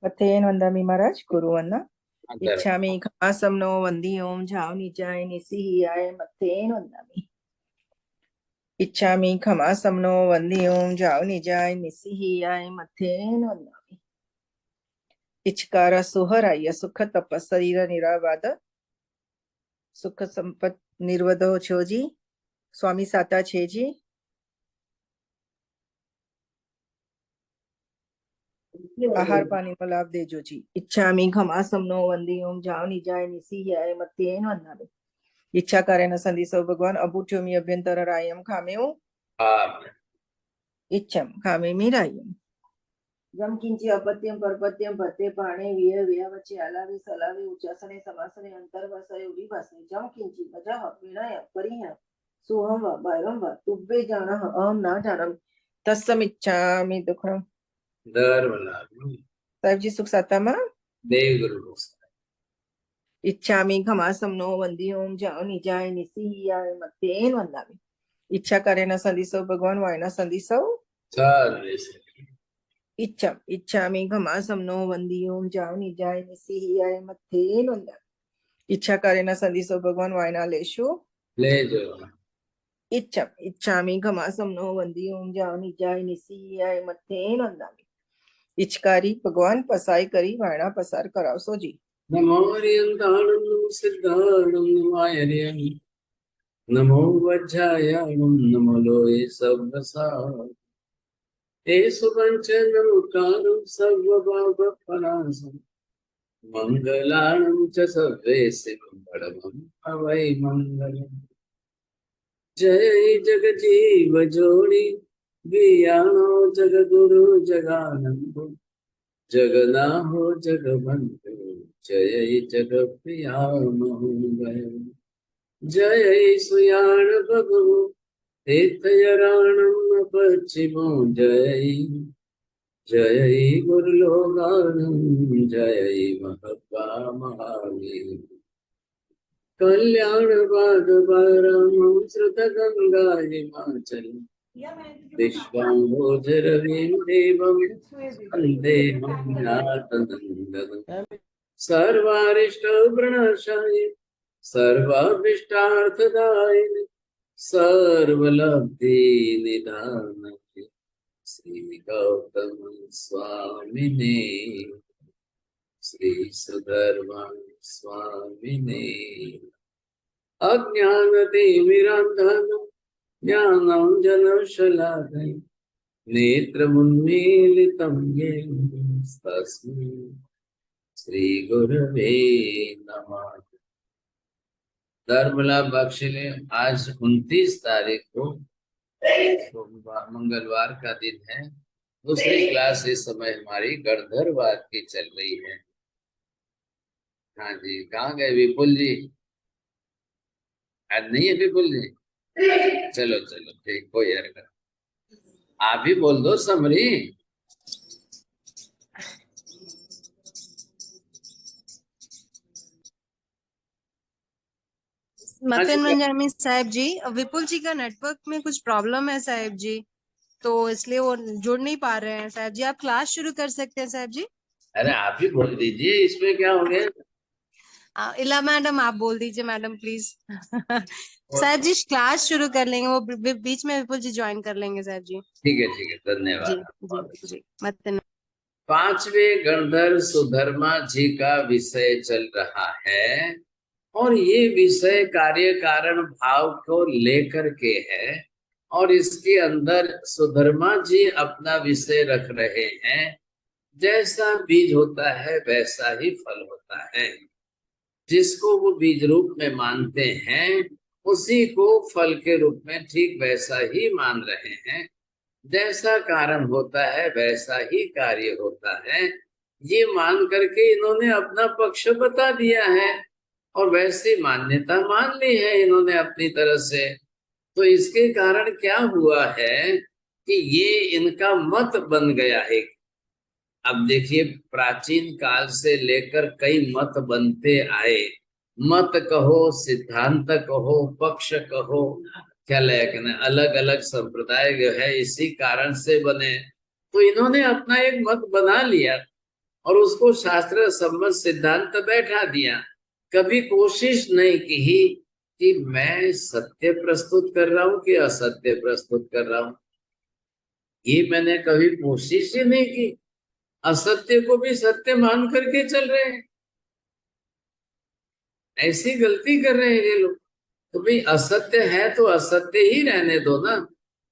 अथेन वंदामि महाराज गुरु वंदना। अंदर इच्छामि खमासमनो वंदी ओम झाव निजाय निसिहियाय मथेन वंदामि। इच्छामि खमासमनो वंदी ओम झाव निजाय निसिहियाय मथेन वंदामि। इचकार सुहराय सुख तप शरीर निराबाद सुख संपत निर्वधो छोजी। स्वामी साता छे जी। आहार पानी को लाभ देजो जी। इच्छामि खमासमनो वंदी ओम झाव निजाय निसिहियाय मथेन वंदामि। इच्छा करे न संदिसो भगवान अबूठ्योमि अभ्यंतर रायम खामेऊ इच्छम खामे मीरायम। जम किंची अपत्यम परपत्यम भते पाणे विय व्यवचे आलावे सलावे उच्चासने समासने अंतर्वसय विभासने जम किंची मजह विनय परिह सुहम व भयम व तुब्बे जानः अहम ना जानम तस्समिच्छामि दुखम। साहिब जी सुख साता में देव गुरु इच्छामि खमासमनो वंदी ओम जाओ निजाय निसिहियाय मत्तेन वंदामि। इच्छा करे न संदिसो भगवान वायना संदिसो इच्छम इच्छामि खमासमनो वंदी ओम जाओ निजाय निसिहियाय मत्तेन वंदामि। इच्छा करे न संदिसो भगवान वायना लेशु ले जो इच्छम इच्छामि खमासमनो वंदी ओम जाओ निजाय निसिहियाय मत्तेन वंदामि। इच्छकारी भगवान पसाई करी वायना पसार करावसो जी। नमो हरियंताणं सिद्धाणं नमायर्यं नमो वज्रायाणं नमो लोये सव्वसार एषु पञ्चनमुखारं सर्वभावपरासं मङ्गलानं च सर्वेषु परमं हवै मङ्गलम्। जय जगजीव जोड़ी बियानो जगगुरु जगानंदो जगनाहो जगबंधु जय जगप्रिया मंगल। जय सुयाण भगु तीर्थयराणम पश्चिमो जय जय गुरुलोगानम जय महब्बा महावीर कल्याण बागबारम श्रुत गंगा हिमाचल विश्वाम्भोजरवीं देवं वन्देहं नाथनन्दनं सर्वारिष्टप्रणशाय सर्वाभीष्टार्थदायिने सर्वलब्धिनिधानाय श्री गौतम स्वामिने श्री सुधर्मा स्वामिने अज्ञानतिमिरान्धनं ज्ञानाञ्जनशलाकया नेत्रमुन्मीलितं येन तस्मै श्रीगुरवे नमः। धर्मलाभ बख्शिले आज 29 तारीख को मंगलवार का दिन है। दूसरी क्लास इस समय हमारी गणधरवाद की चल रही है। हाँ जी, कहाँ गए विपुल जी? आज नहीं है विपुल जी? चलो चलो ठीक, कोई हरकत। आप भी बोल दो समरी। मथन मंजामी साहब जी, विपुल जी का नेटवर्क में कुछ प्रॉब्लम है साहब जी, तो इसलिए वो जुड़ नहीं पा रहे हैं। साहब जी आप क्लास शुरू कर सकते हैं साहब जी। अरे आप ही बोल दीजिए, इसमें क्या हो गया? इला मैडम आप बोल दीजिए मैडम प्लीज। साहब जी क्लास शुरू कर लेंगे, वो बीच में विपुल जी ज्वाइन कर लेंगे साहब जी। ठीक है, धन्यवाद। जी जी जी मथन। पांचवें गणधर सुधर्मा जी का विषय चल रहा है और ये विषय कार्य कारण भाव को लेकर के है और इसके अंदर सुधर्मा जी अपना विषय रख रहे हैं। जैसा बीज होता है वैसा ही फल होता है। जिसको वो बीज रूप में मानते हैं उसी को फल के रूप में ठीक वैसा ही मान रहे हैं। जैसा कारण होता है वैसा ही कार्य होता है, ये मान करके इन्होंने अपना पक्ष बता दिया है और वैसी मान्यता मान ली है इन्होंने अपनी तरह से। तो इसके कारण क्या हुआ है कि ये इनका मत बन गया है। अब देखिए, प्राचीन काल से लेकर कई मत बनते आए। मत कहो, सिद्धांत कहो, पक्ष कहो, क्या लेकिन अलग अलग संप्रदाय जो है इसी कारण से बने। तो इन्होंने अपना एक मत बना लिया और उसको शास्त्र सम्मत सिद्धांत बैठा दिया। कभी कोशिश नहीं की कि मैं सत्य प्रस्तुत कर रहा हूं कि असत्य प्रस्तुत कर रहा हूं। ये मैंने कभी कोशिश ही नहीं की। असत्य को भी सत्य मान करके चल रहे हैं। ऐसी गलती कर रहे हैं ये लोग। तो भाई असत्य है तो असत्य ही रहने दो ना,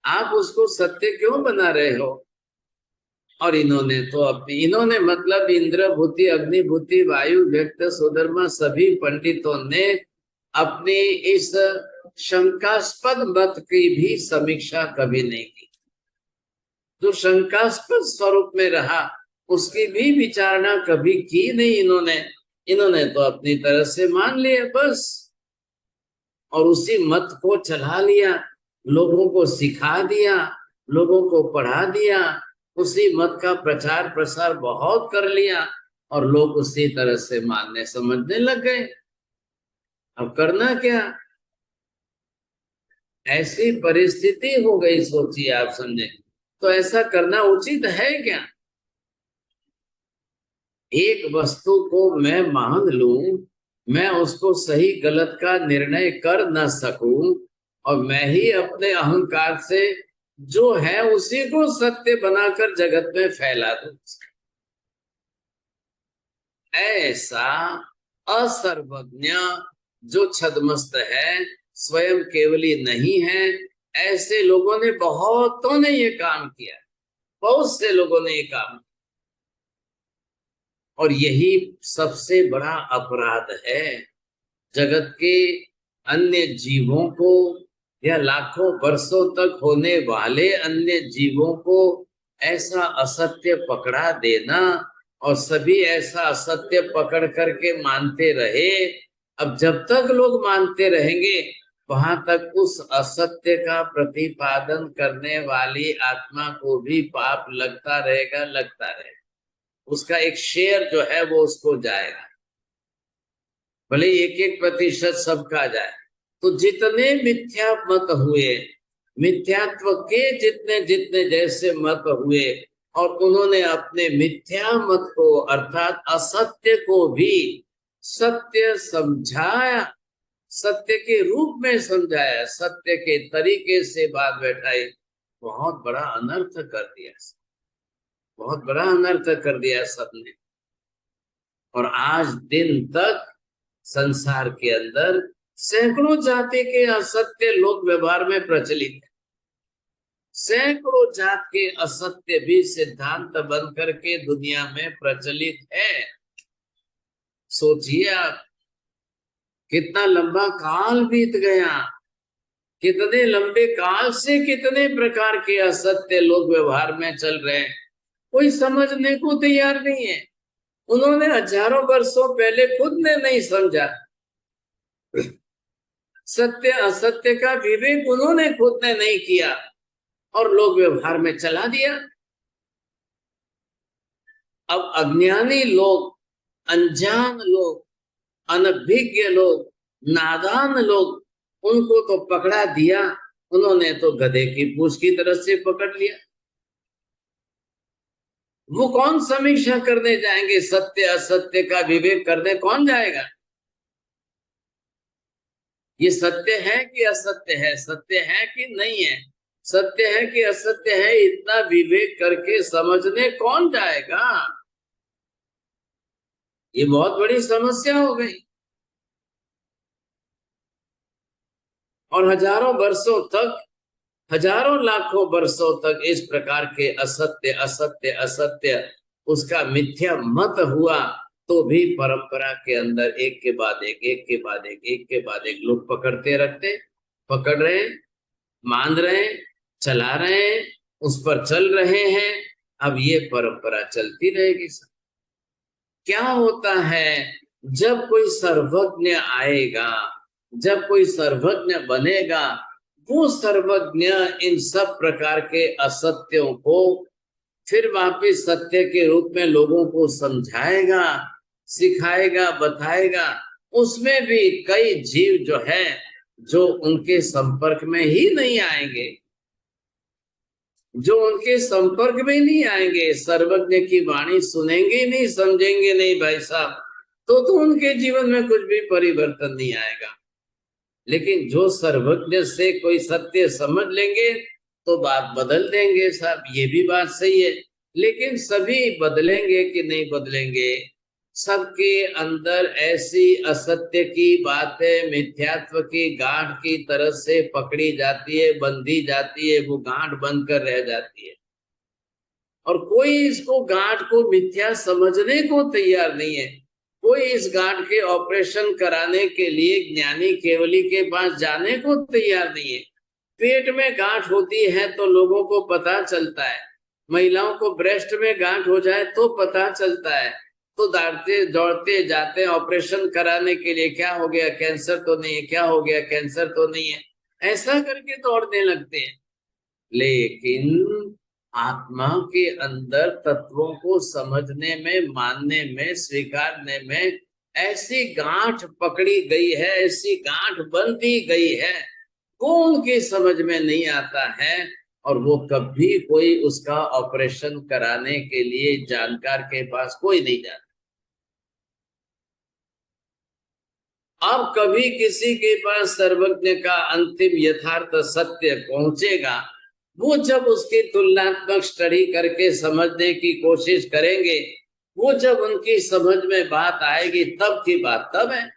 आप उसको सत्य क्यों बना रहे हो? और इन्होंने मतलब इंद्र भूति, अग्नि भूति, वायु, व्यक्त, सुधर्मा सभी पंडितों ने अपनी इस शंकास्पद मत की भी समीक्षा कभी नहीं की। जो शंकास्पद स्वरूप में रहा उसकी भी विचारणा कभी की नहीं इन्होंने तो अपनी तरह से मान लिया बस, और उसी मत को चला लिया, लोगों को सिखा दिया, लोगों को पढ़ा दिया, उसी मत का प्रचार प्रसार बहुत कर लिया और लोग उसी तरह से मानने समझने लग गए। अब करना क्या? ऐसी परिस्थिति हो गई, सोचिए आप, समझे? तो ऐसा करना उचित है क्या? एक वस्तु को मैं मान लूं, मैं उसको सही गलत का निर्णय कर न सकूं और मैं ही अपने अहंकार से जो है उसी को सत्य बनाकर जगत में फैला दूं, ऐसा असर्वज्ञ जो छद्मस्त है, स्वयं केवली नहीं है, ऐसे लोगों ने, बहुतों ने ये काम किया, बहुत से लोगों ने ये काम किया। और यही सबसे बड़ा अपराध है। जगत के अन्य जीवों को या लाखों वर्षों तक होने वाले अन्य जीवों को ऐसा असत्य पकड़ा देना और सभी ऐसा असत्य पकड़ करके मानते रहे। अब जब तक लोग मानते रहेंगे वहां तक उस असत्य का प्रतिपादन करने वाली आत्मा को भी पाप लगता रहेगा, लगता रहेगा। उसका एक शेयर जो है वो उसको जाएगा, भले 1-1% सबका जाए। तो जितने मिथ्या मत हुए, मिथ्यात्व के जितने जितने जैसे मत हुए, और उन्होंने अपने मिथ्या मत को अर्थात असत्य को भी सत्य समझाया, सत्य के रूप में समझाया, सत्य के तरीके से बात बैठाई, बहुत बड़ा अनर्थ कर दिया, बहुत बड़ा अनर्थ कर दिया सबने। और आज दिन तक संसार के अंदर सैकड़ों जाति के असत्य लोक व्यवहार में प्रचलित है। सैकड़ों जात के असत्य भी सिद्धांत बन करके दुनिया में प्रचलित है। सोचिए आप, कितना लंबा काल बीत गया, कितने लंबे काल से कितने प्रकार के असत्य लोक व्यवहार में चल रहे हैं, कोई समझने को तैयार नहीं है। उन्होंने हजारों वर्षों पहले खुद ने नहीं समझा, सत्य असत्य का विवेक उन्होंने खुद ने नहीं किया और लोग व्यवहार में चला दिया। अब अज्ञानी लोग, अनजान लोग, अनभिज्ञ लोग, नादान लोग, उनको तो पकड़ा दिया, उन्होंने तो गधे की पूंछ की तरह से पकड़ लिया। वो कौन समीक्षा करने जाएंगे? सत्य असत्य का विवेक करने कौन जाएगा? ये सत्य है कि असत्य है, सत्य है कि नहीं है, सत्य है कि असत्य है, इतना विवेक करके समझने कौन जाएगा? ये बहुत बड़ी समस्या हो गई। और हजारों वर्षों तक, हजारों लाखों वर्षों तक इस प्रकार के असत्य असत्य असत्य उसका मिथ्या मत हुआ, तो भी परंपरा के अंदर एक के बाद एक, एक के बाद एक, एक के बाद एक लोग पकड़ते रखते, पकड़ रहे, मान रहे, चला रहे, उस पर चल रहे हैं। अब ये परंपरा चलती रहेगी। क्या होता है जब कोई सर्वज्ञ आएगा, जब कोई सर्वज्ञ बनेगा, वो सर्वज्ञ इन सब प्रकार के असत्यों को फिर वापिस सत्य के रूप में लोगों को समझाएगा, सिखाएगा, बताएगा। उसमें भी कई जीव जो है जो उनके संपर्क में ही नहीं आएंगे, जो उनके संपर्क में नहीं आएंगे, सर्वज्ञ की वाणी सुनेंगे नहीं, समझेंगे नहीं भाई साहब, तो उनके जीवन में कुछ भी परिवर्तन नहीं आएगा। लेकिन जो सर्वज्ञ से कोई सत्य समझ लेंगे तो बात बदल देंगे साहब, ये भी बात सही है। लेकिन सभी बदलेंगे कि नहीं बदलेंगे? सबके अंदर ऐसी असत्य की बातें मिथ्यात्व की गांठ की तरह से पकड़ी जाती है, बंधी जाती है, वो गांठ बनकर रह जाती है, और कोई इसको गांठ को मिथ्या समझने को तैयार नहीं है। कोई इस गांठ के ऑपरेशन कराने के लिए ज्ञानी केवली के पास जाने को तैयार नहीं है। पेट में गांठ होती है तो लोगों को पता चलता है, महिलाओं को ब्रेस्ट में गांठ हो जाए तो पता चलता है, तो दौड़ते दौड़ते जाते हैं ऑपरेशन कराने के लिए, क्या हो गया, कैंसर तो नहीं है, क्या हो गया, कैंसर तो नहीं है, ऐसा करके दौड़ने लगते हैं। लेकिन आत्मा के अंदर तत्वों को समझने में, मानने में, स्वीकारने में ऐसी गांठ पकड़ी गई है, ऐसी गांठ बंधी गई है, वो उनकी समझ में नहीं आता है, और वो कभी कोई उसका ऑपरेशन कराने के लिए जानकार के पास कोई नहीं जाता। अब कभी किसी के पास सर्वज्ञ का अंतिम यथार्थ सत्य पहुंचेगा, वो जब उसकी तुलनात्मक स्टडी करके समझने की कोशिश करेंगे, वो जब उनकी समझ में बात आएगी, तब की बात तब है,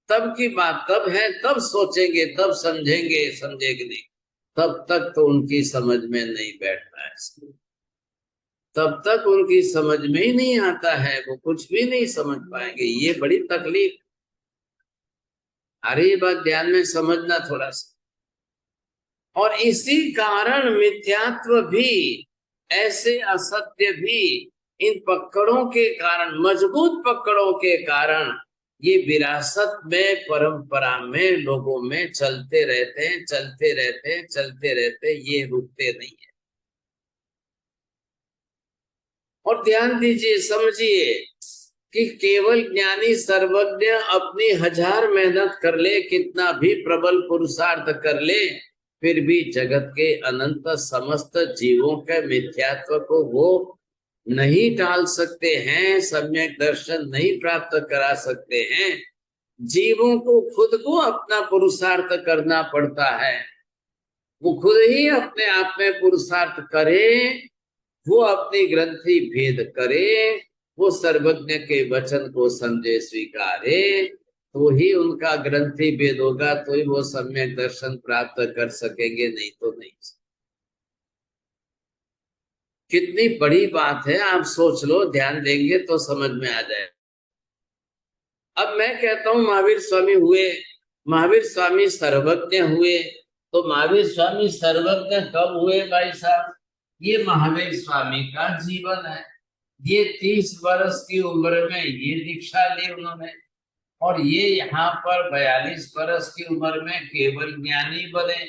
तब की बात तब है, तब सोचेंगे, तब समझेंगे, समझेंगे नहीं, तब तक तो उनकी समझ में नहीं बैठता है, तब तक उनकी समझ में ही नहीं आता है, वो कुछ भी नहीं समझ पाएंगे। ये बड़ी तकलीफ। अरे ये बात ध्यान में समझना थोड़ा सा। और इसी कारण मिथ्यात्व भी, ऐसे असत्य भी, इन पकड़ों के कारण, मजबूत पकड़ों के कारण, ये विरासत में, परंपरा में, लोगों में चलते रहते हैं, चलते रहते हैं, चलते रहते हैं, ये रुकते नहीं है। और ध्यान दीजिए, समझिए कि केवल ज्ञानी सर्वज्ञ अपनी 1000 मेहनत कर ले, कितना भी प्रबल पुरुषार्थ कर ले, फिर भी जगत के अनंत समस्त जीवों के मिथ्यात्व को वो नहीं टाल सकते हैं, सम्यक दर्शन नहीं प्राप्त करा सकते हैं। जीवों को खुद को अपना पुरुषार्थ करना पड़ता है, वो खुद ही अपने आप में पुरुषार्थ करे, वो अपनी ग्रंथि भेद करे, वो सर्वज्ञ के वचन को समझे, स्वीकारे, तो ही उनका ग्रंथि भेद होगा, तो ही वो सम्यक दर्शन प्राप्त कर सकेंगे, नहीं तो नहीं। कितनी बड़ी बात है, आप सोच लो, ध्यान देंगे तो समझ में आ जाए। अब मैं कहता हूं महावीर स्वामी हुए, महावीर स्वामी सर्वज्ञ हुए, तो महावीर स्वामी सर्वज्ञ कब हुए भाई साहब? ये महावीर स्वामी का जीवन है। ये 30 वर्ष की उम्र में ये दीक्षा ली उन्होंने, और ये यहाँ पर 42 वर्ष की उम्र में केवल ज्ञानी बने।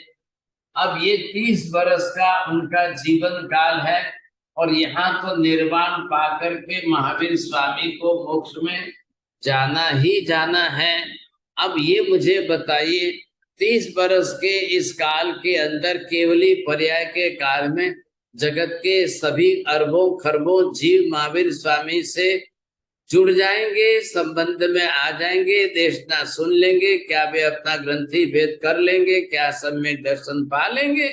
अब ये 30 वर्ष का उनका जीवन काल है, और यहाँ तो निर्वाण पाकर के महावीर स्वामी को मोक्ष में जाना ही जाना है। अब ये मुझे बताइए, 30 वर्ष के इस काल के अंदर केवली पर्याय के काल में जगत के सभी अरबों खरबों जीव महावीर स्वामी से जुड़ जाएंगे, संबंध में आ जाएंगे, देशना सुन लेंगे, क्या वे अपना ग्रंथि भेद कर लेंगे, क्या सम्यक दर्शन पा लेंगे?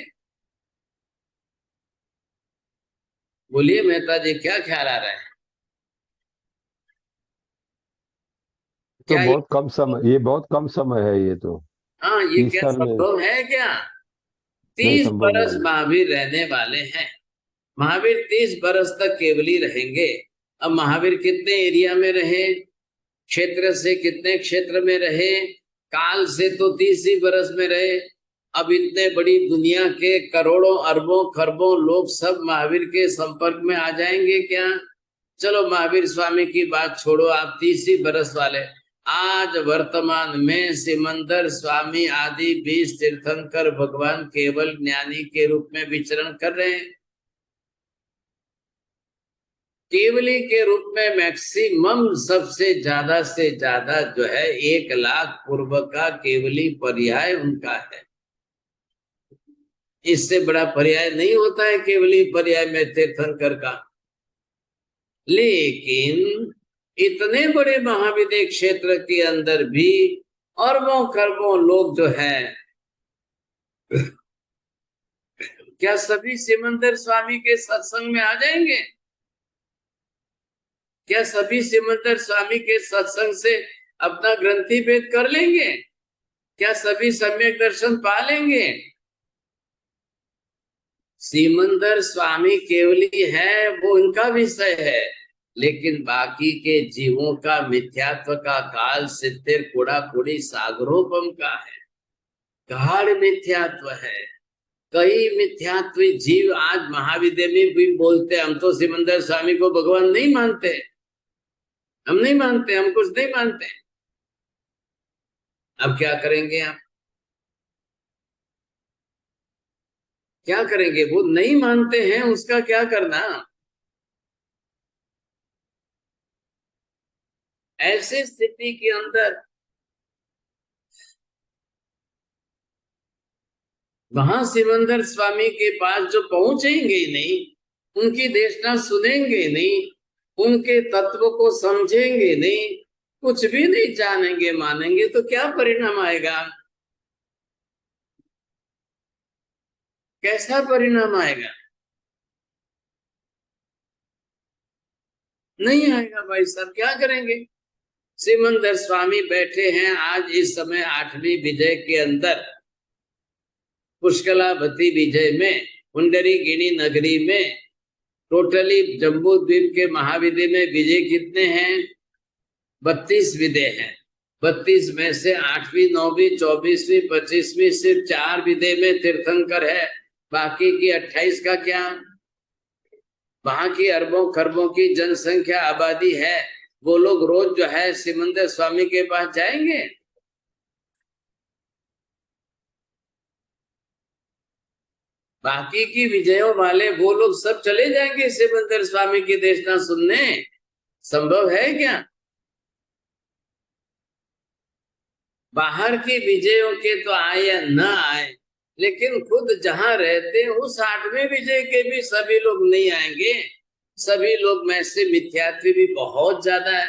बोलिए मेहता जी, क्या ख्याल आ रहा है? तो क्या बहुत कम समय, ये बहुत कम समय है ये तो। हाँ, ये 30 क्या साल में संभव है क्या? नहीं, 30 संभव बरस नहीं है। महावीर रहने वाले हैं। महावीर 30 बरस तक केवली रहेंगे। अब महावीर कितने एरिया में रहे, क्षेत्र से कितने क्षेत्र में रहे, काल से तो 30 ही बरस में रहे। अब इतने बड़ी दुनिया के करोड़ों अरबों खरबों लोग सब महावीर के संपर्क में आ जाएंगे क्या? चलो महावीर स्वामी की बात छोड़ो, आप 30 ही बरस वाले, आज वर्तमान में सिमंदर स्वामी आदि 20 तीर्थंकर भगवान केवल ज्ञानी के रूप में विचरण कर रहे हैं। केवली के रूप में मैक्सिमम सबसे ज्यादा से ज्यादा जो है 1 लाख पूर्व का केवली पर्याय उनका है। इससे बड़ा पर्याय नहीं होता है केवली पर्याय में तीर्थंकर का। लेकिन इतने बड़े महाविद्य क्षेत्र के अंदर भी अरबों खरबों लोग जो है, क्या सभी सिमंदर स्वामी के सत्संग में आ जाएंगे? क्या सभी सिमंदर स्वामी के सत्संग से अपना ग्रंथि भेद कर लेंगे? क्या सभी सम्यक दर्शन पा लेंगे? सिमंदर स्वामी केवली है, वो उनका विषय है, लेकिन बाकी के जीवों का मिथ्यात्व का काल सिद्धिर कुड़ा कुड़ी सागरोपम का है, गाढ़ मिथ्यात्व है। कई मिथ्यात्वी जीव आज महाविद्य में भी बोलते हम तो सिमंदर स्वामी को भगवान नहीं मानते, हम नहीं मानते, हम कुछ नहीं मानते। अब क्या करेंगे आप? क्या करेंगे? वो नहीं मानते हैं, उसका क्या करना? ऐसी स्थिति के अंदर वहां सिमंदर स्वामी के पास जो पहुंचेंगे ही नहीं, उनकी देशना सुनेंगे नहीं, उनके तत्व को समझेंगे नहीं, कुछ भी नहीं जानेंगे मानेंगे, तो क्या परिणाम आएगा? कैसा परिणाम आएगा? नहीं आएगा भाई साहब। क्या करेंगे? सिमंदर स्वामी बैठे हैं आज इस समय 8वीं विजय के अंदर, पुष्कलावती विजय में, पुंडरीगिनी नगरी में। टोटली जम्बू द्वीप के महाविद्य में विजय कितने हैं? 32 विजय हैं। 32 में से 8वीं 9वीं 24वीं 25वीं सिर्फ 4 विजय में तीर्थंकर है, बाकी की 28 का क्या? वहां की अरबों खरबों की जनसंख्या आबादी है, वो लोग रोज जो है सिमंदर स्वामी के पास जाएंगे? बाकी की विजयों वाले वो लोग सब चले जाएंगे सिमंदर स्वामी की देशना सुनने? संभव है क्या? बाहर की विजयों के तो आए या न आए, लेकिन खुद जहां रहते हैं उस 8वें विजय के भी सभी लोग नहीं आएंगे। सभी लोग में से मिथ्यात्वी भी बहुत ज्यादा है।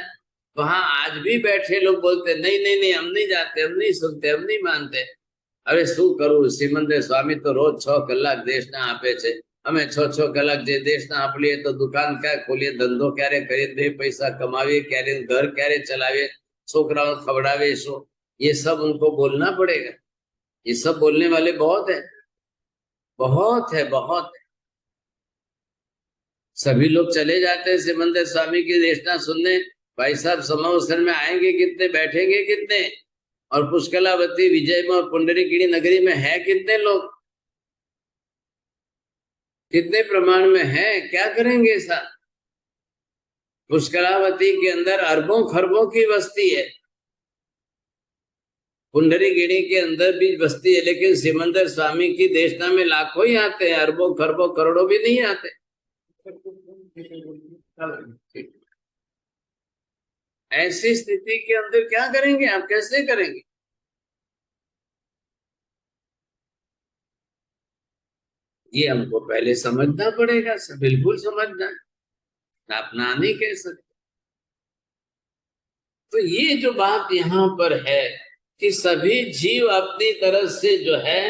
वहां आज भी बैठे लोग बोलते नहीं नहीं नहीं, हम नहीं जाते, हम नहीं सुनते, हम नहीं मानते। अरे शू करूं, सिमंदर स्वामी तो रोज 6 કલાક દેશના આપે છે, અમે 6 કલાક જે દેશના આપીએ તો દુકાન ક્યાં ખોલીએ, ધંધો ક્યારે કરીએ, 2 પૈસા કમાવીએ ક્યારે, घर ક્યારે ચલાવીએ, છોકરાઓ ખવડાવે શું? ये सब उनको बोलना पड़ेगा। ये सब बोलने वाले बहुत है, बहुत है, बहुत है। सभी लोग चले जाते हैं सिमंदर स्वामी की देशना सुनने। भाई साहब समावसर में आएंगे कितने, बैठेंगे कितने? और पुष्कलावती विजय में और पुंडरीगिनी नगरी में है कितने लोग? कितने प्रमाण में है? क्या करेंगे ऐसा? पुष्कलावती के अंदर अरबों खरबों की बस्ती है, पुंडरीगिनी के अंदर भी बस्ती है, लेकिन सिमंदर स्वामी की देशना में लाखों ही आते हैं, अरबों खरबों करोड़ों भी नहीं आते। ऐसी स्थिति के अंदर क्या करेंगे आप? कैसे करेंगे? ये हमको पहले समझना पड़ेगा, बिल्कुल समझना, आप ना नहीं कह सकते। तो ये जो बात यहाँ पर है कि सभी जीव अपनी तरफ से जो है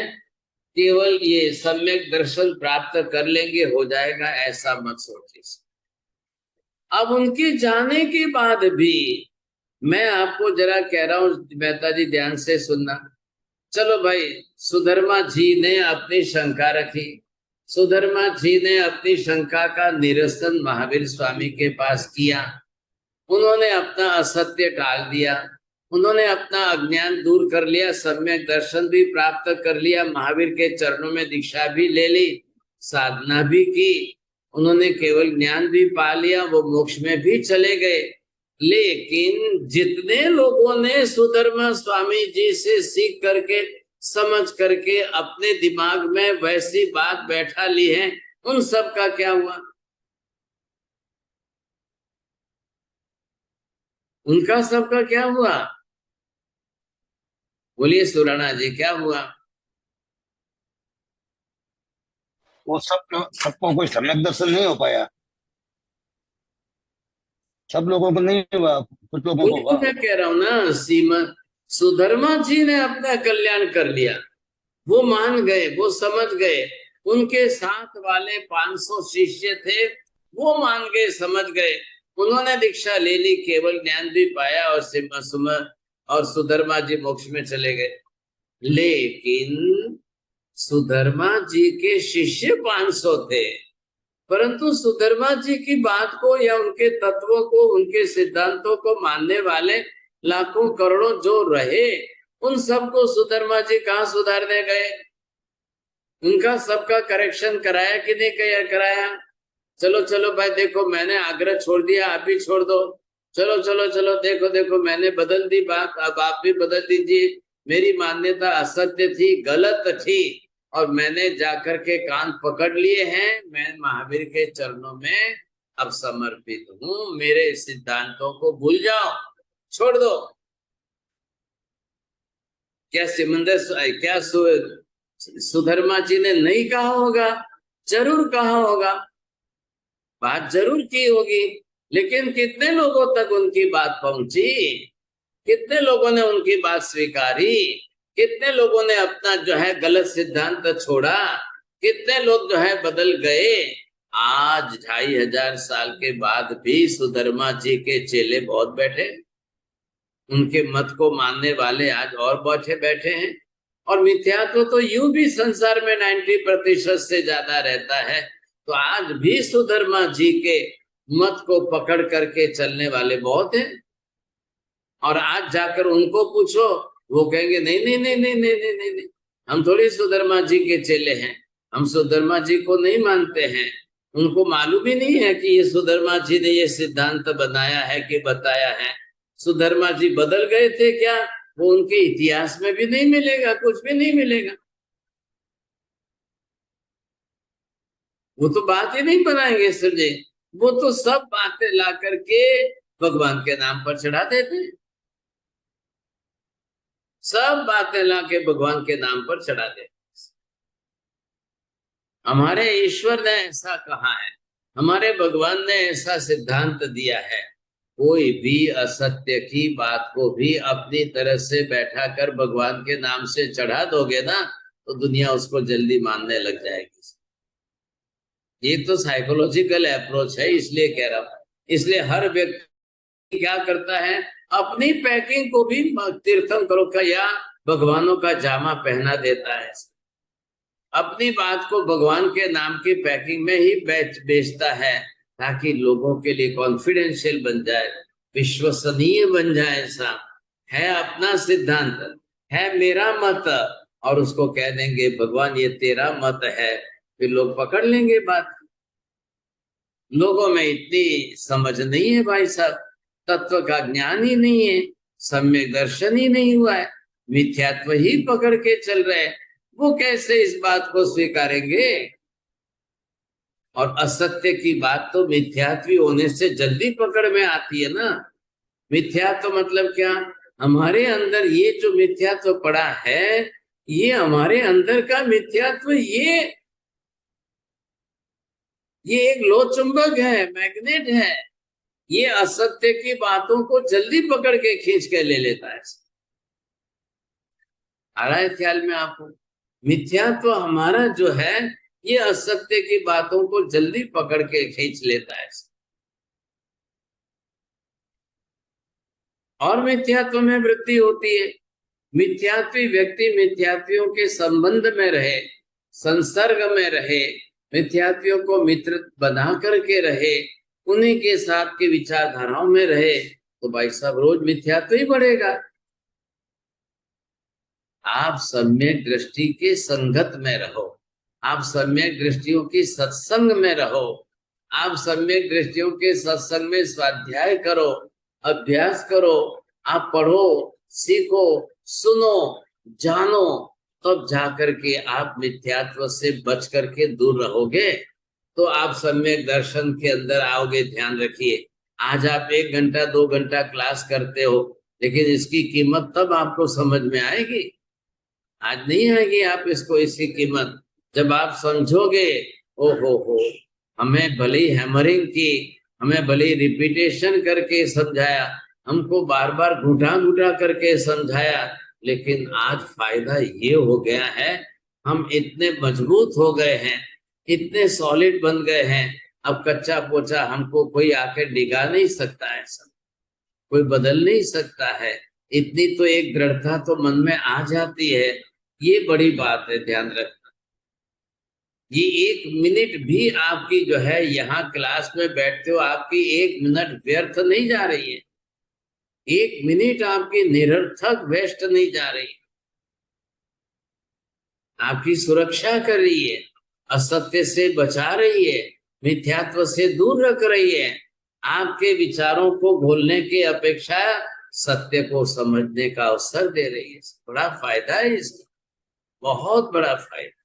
केवल ये सम्यक दर्शन प्राप्त कर लेंगे, हो जाएगा, ऐसा मत सोचिए। अब उनके जाने के बाद भी मैं आपको जरा कह रहा हूं, मेहता जी ध्यान से सुनना। चलो भाई, सुधर्मा जी ने अपनी शंका रखी, सुधर्मा जी ने अपनी शंका का निरसन महावीर स्वामी के पास किया, उन्होंने अपना असत्य टाल दिया, उन्होंने अपना अज्ञान दूर कर लिया, सम्यक दर्शन भी प्राप्त कर लिया, महावीर के चरणों में दीक्षा भी ले ली, साधना भी की, उन्होंने केवल ज्ञान भी पा लिया, वो मोक्ष में भी चले गए। लेकिन जितने लोगों ने सुधर्मा स्वामी जी से सीख करके, समझ करके अपने दिमाग में वैसी बात बैठा ली है, उन सब का क्या हुआ? उनका सबका क्या हुआ? बोलिए सुराणा जी, क्या हुआ? वो सबको कोई सम्यक दर्शन नहीं हो पाया, सब लोगों को नहीं हुआ, कुछ लोगों को वही हुआ। तो मैं कह रहा हूँ ना, सीमा सुधर्मा जी ने अपना कल्याण कर लिया, वो मान गए, वो समझ गए। उनके साथ वाले 500 शिष्य थे, वो मान गए, समझ गए, उन्होंने दीक्षा ले ली, केवल ज्ञान भी पाया, और सीमा सुमा और सुधर्मा जी मोक्ष में चले गए। लेकिन सुधर्मा जी के शिष्य 500 थे, परंतु सुधर्मा जी की बात को या उनके तत्वों को, उनके सिद्धांतों को मानने वाले लाखों करोड़ों जो रहे, उन सबको सुधर्मा जी कहाँ सुधारने गए? उनका सबका करेक्शन कराया कि नहीं कराया? चलो चलो भाई, देखो मैंने आग्रह छोड़ दिया, आप भी छोड़ दो। चलो चलो चलो, देखो देखो मैंने बदल दी बात, अब आप भी बदल दीजिए। मेरी मान्यता असत्य थी, गलत थी, और मैंने जाकर के कान पकड़ लिए हैं। मैं महावीर के चरणों में अब समर्पित हूँ, मेरे सिद्धांतों को भूल जाओ, छोड़ दो। क्या क्या सुधर्मा जी ने नहीं कहा होगा? जरूर कहा होगा, बात जरूर की होगी, लेकिन कितने लोगों तक उनकी बात पहुंची? कितने लोगों ने उनकी बात स्वीकारी? कितने लोगों ने अपना जो है गलत सिद्धांत छोड़ा? कितने लोग जो है बदल गए? आज 2500 साल के बाद भी सुधर्मा जी के चेले बहुत बैठे, उनके मत को मानने वाले आज और बैठे हैं। और मिथ्यात्व तो यूं भी संसार में 90% से ज्यादा रहता है, तो आज भी सुधर्मा जी के मत को पकड़ करके चलने वाले बहुत हैं। और आज जाकर उनको पूछो, वो कहेंगे नहीं नहीं नहीं नहीं नहीं नहीं नहीं, नहीं। हम थोड़ी सुधर्मा जी के चेले हैं, हम सुधर्मा जी को नहीं मानते हैं। उनको मालूम ही नहीं है कि ये सुधर्मा जी ने ये सिद्धांत बनाया है कि बताया है। सुधर्मा जी बदल गए थे क्या? वो उनके इतिहास में भी नहीं मिलेगा, कुछ भी नहीं मिलेगा। वो तो बात ही नहीं बनाएंगे सर जी, वो तो सब बातें ला करके भगवान के नाम पर चढ़ा देते हैं, सब बातें ला के भगवान के नाम पर चढ़ा देते। हमारे ईश्वर ने ऐसा कहा है, हमारे भगवान ने ऐसा सिद्धांत दिया है, कोई भी असत्य की बात को भी अपनी तरह से बैठा कर भगवान के नाम से चढ़ा दोगे ना, तो दुनिया उसको जल्दी मानने लग जाएगी। ये तो साइकोलॉजिकल अप्रोच है, इसलिए कह रहा हूं। इसलिए हर व्यक्ति क्या करता है, अपनी पैकिंग को भी तीर्थंकरों का या भगवानों का जामा पहना देता है, अपनी बात को भगवान के नाम की पैकिंग में ही बेचता है, ताकि लोगों के लिए कॉन्फिडेंशियल बन जाए, विश्वसनीय बन जाए। ऐसा है अपना सिद्धांत, है मेरा मत, और उसको कह देंगे भगवान ये तेरा मत है, फिर लोग पकड़ लेंगे बात। लोगों में इतनी समझ नहीं है भाई साहब, तत्व का ज्ञान ही नहीं है, सम्यक दर्शन ही नहीं हुआ है, मिथ्यात्व ही पकड़ के चल रहे हैं। वो कैसे इस बात को स्वीकारेंगे? और असत्य की बात तो मिथ्यात्वी होने से जल्दी पकड़ में आती है ना। मिथ्यात्व मतलब क्या? हमारे अंदर ये जो मिथ्यात्व पड़ा है, ये हमारे अंदर का मिथ्यात्व, ये एक लोचुंबक है, मैग्नेट है। ये असत्य की बातों को जल्दी पकड़ के खींच के ले लेता है। आ रहा है ख्याल में आपको? मिथ्यात्व हमारा जो है, ये असत्य की बातों को जल्दी पकड़ के खींच लेता है। और मिथ्यात्व में वृत्ति होती है। मिथ्यात्वी व्यक्ति मिथ्यात्वियों के संबंध में रहे, संसर्ग में रहे, मिथ्यात्वियों को मित्र बना करके रहे, उन्हीं के साथ की विचारधाराओं में रहे, तो भाई साहब रोज मिथ्यात्व ही बढ़ेगा। आप सम्यक दृष्टि के संगत में रहो, आप सम्यक दृष्टियों की सत्संग में रहो, आप सम्यक दृष्टियों के सत्संग में स्वाध्याय करो, अभ्यास करो, आप पढ़ो, सीखो, सुनो, जानो, तब जाकर के आप मिथ्यात्व से बच करके दूर रहोगे, तो आप सम्यक दर्शन के अंदर आओगे। ध्यान रखिए, आज आप 1 घंटा 2 घंटा क्लास करते हो, लेकिन इसकी कीमत तब आपको समझ में आएगी, आज नहीं आएगी आप इसको इसकी कीमत। जब आप समझोगे, ओ हो, हमें भली हैमरिंग की, हमें भली रिपीटेशन करके समझाया, हमको बार बार घुटा घुटा करके समझाया, लेकिन आज फायदा ये हो गया है, हम इतने मजबूत हो गए हैं, इतने सॉलिड बन गए हैं, अब कच्चा पोचा हमको कोई आके डिगा नहीं सकता है, सब कोई बदल नहीं सकता है। इतनी तो एक दृढ़ता तो मन में आ जाती है। ये बड़ी बात है, ध्यान रखना। ये 1 मिनट भी आपकी जो है, यहाँ क्लास में बैठते हो, आपकी 1 मिनट व्यर्थ नहीं जा रही है। 1 मिनट आपकी निरर्थक वेस्ट नहीं जा रही, आपकी सुरक्षा कर रही है, असत्य से बचा रही है, मिथ्यात्व से दूर रख रही है, आपके विचारों को भूलने की अपेक्षा सत्य को समझने का अवसर दे रही है। बड़ा फायदा है इसका, बहुत बड़ा फायदा।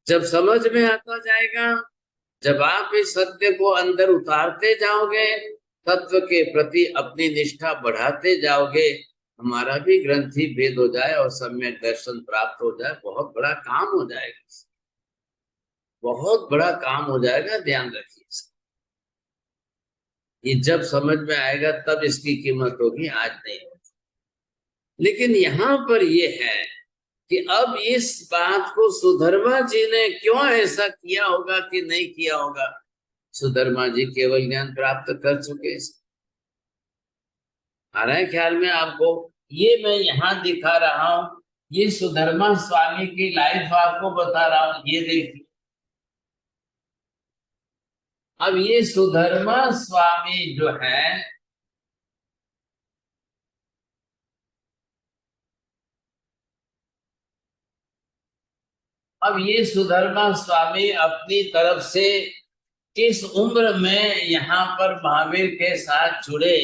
जब समझ में आता जाएगा, जब आप इस सत्य को अंदर उतारते जाओगे, तत्व के प्रति अपनी निष्ठा बढ़ाते जाओगे, हमारा भी ग्रंथि भेद हो जाए और सम्यक दर्शन प्राप्त हो जाए, बहुत बड़ा काम हो जाएगा, बहुत बड़ा काम हो जाएगा। ध्यान रखिए, ये जब समझ में आएगा तब इसकी कीमत होगी, आज नहीं होगी। लेकिन यहाँ पर ये है कि अब इस बात को सुधर्मा जी ने क्यों ऐसा किया होगा कि नहीं किया होगा। सुधर्मा जी केवल ज्ञान प्राप्त कर चुके, आ रहा है ख्याल में आपको। ये मैं यहाँ दिखा रहा हूं, ये सुधर्मा स्वामी की लाइफ आपको बता रहा हूं, ये देखिए। अब ये सुधर्मा स्वामी जो है, अब ये सुधर्मा स्वामी अपनी तरफ से किस उम्र में यहाँ पर महावीर के साथ जुड़े,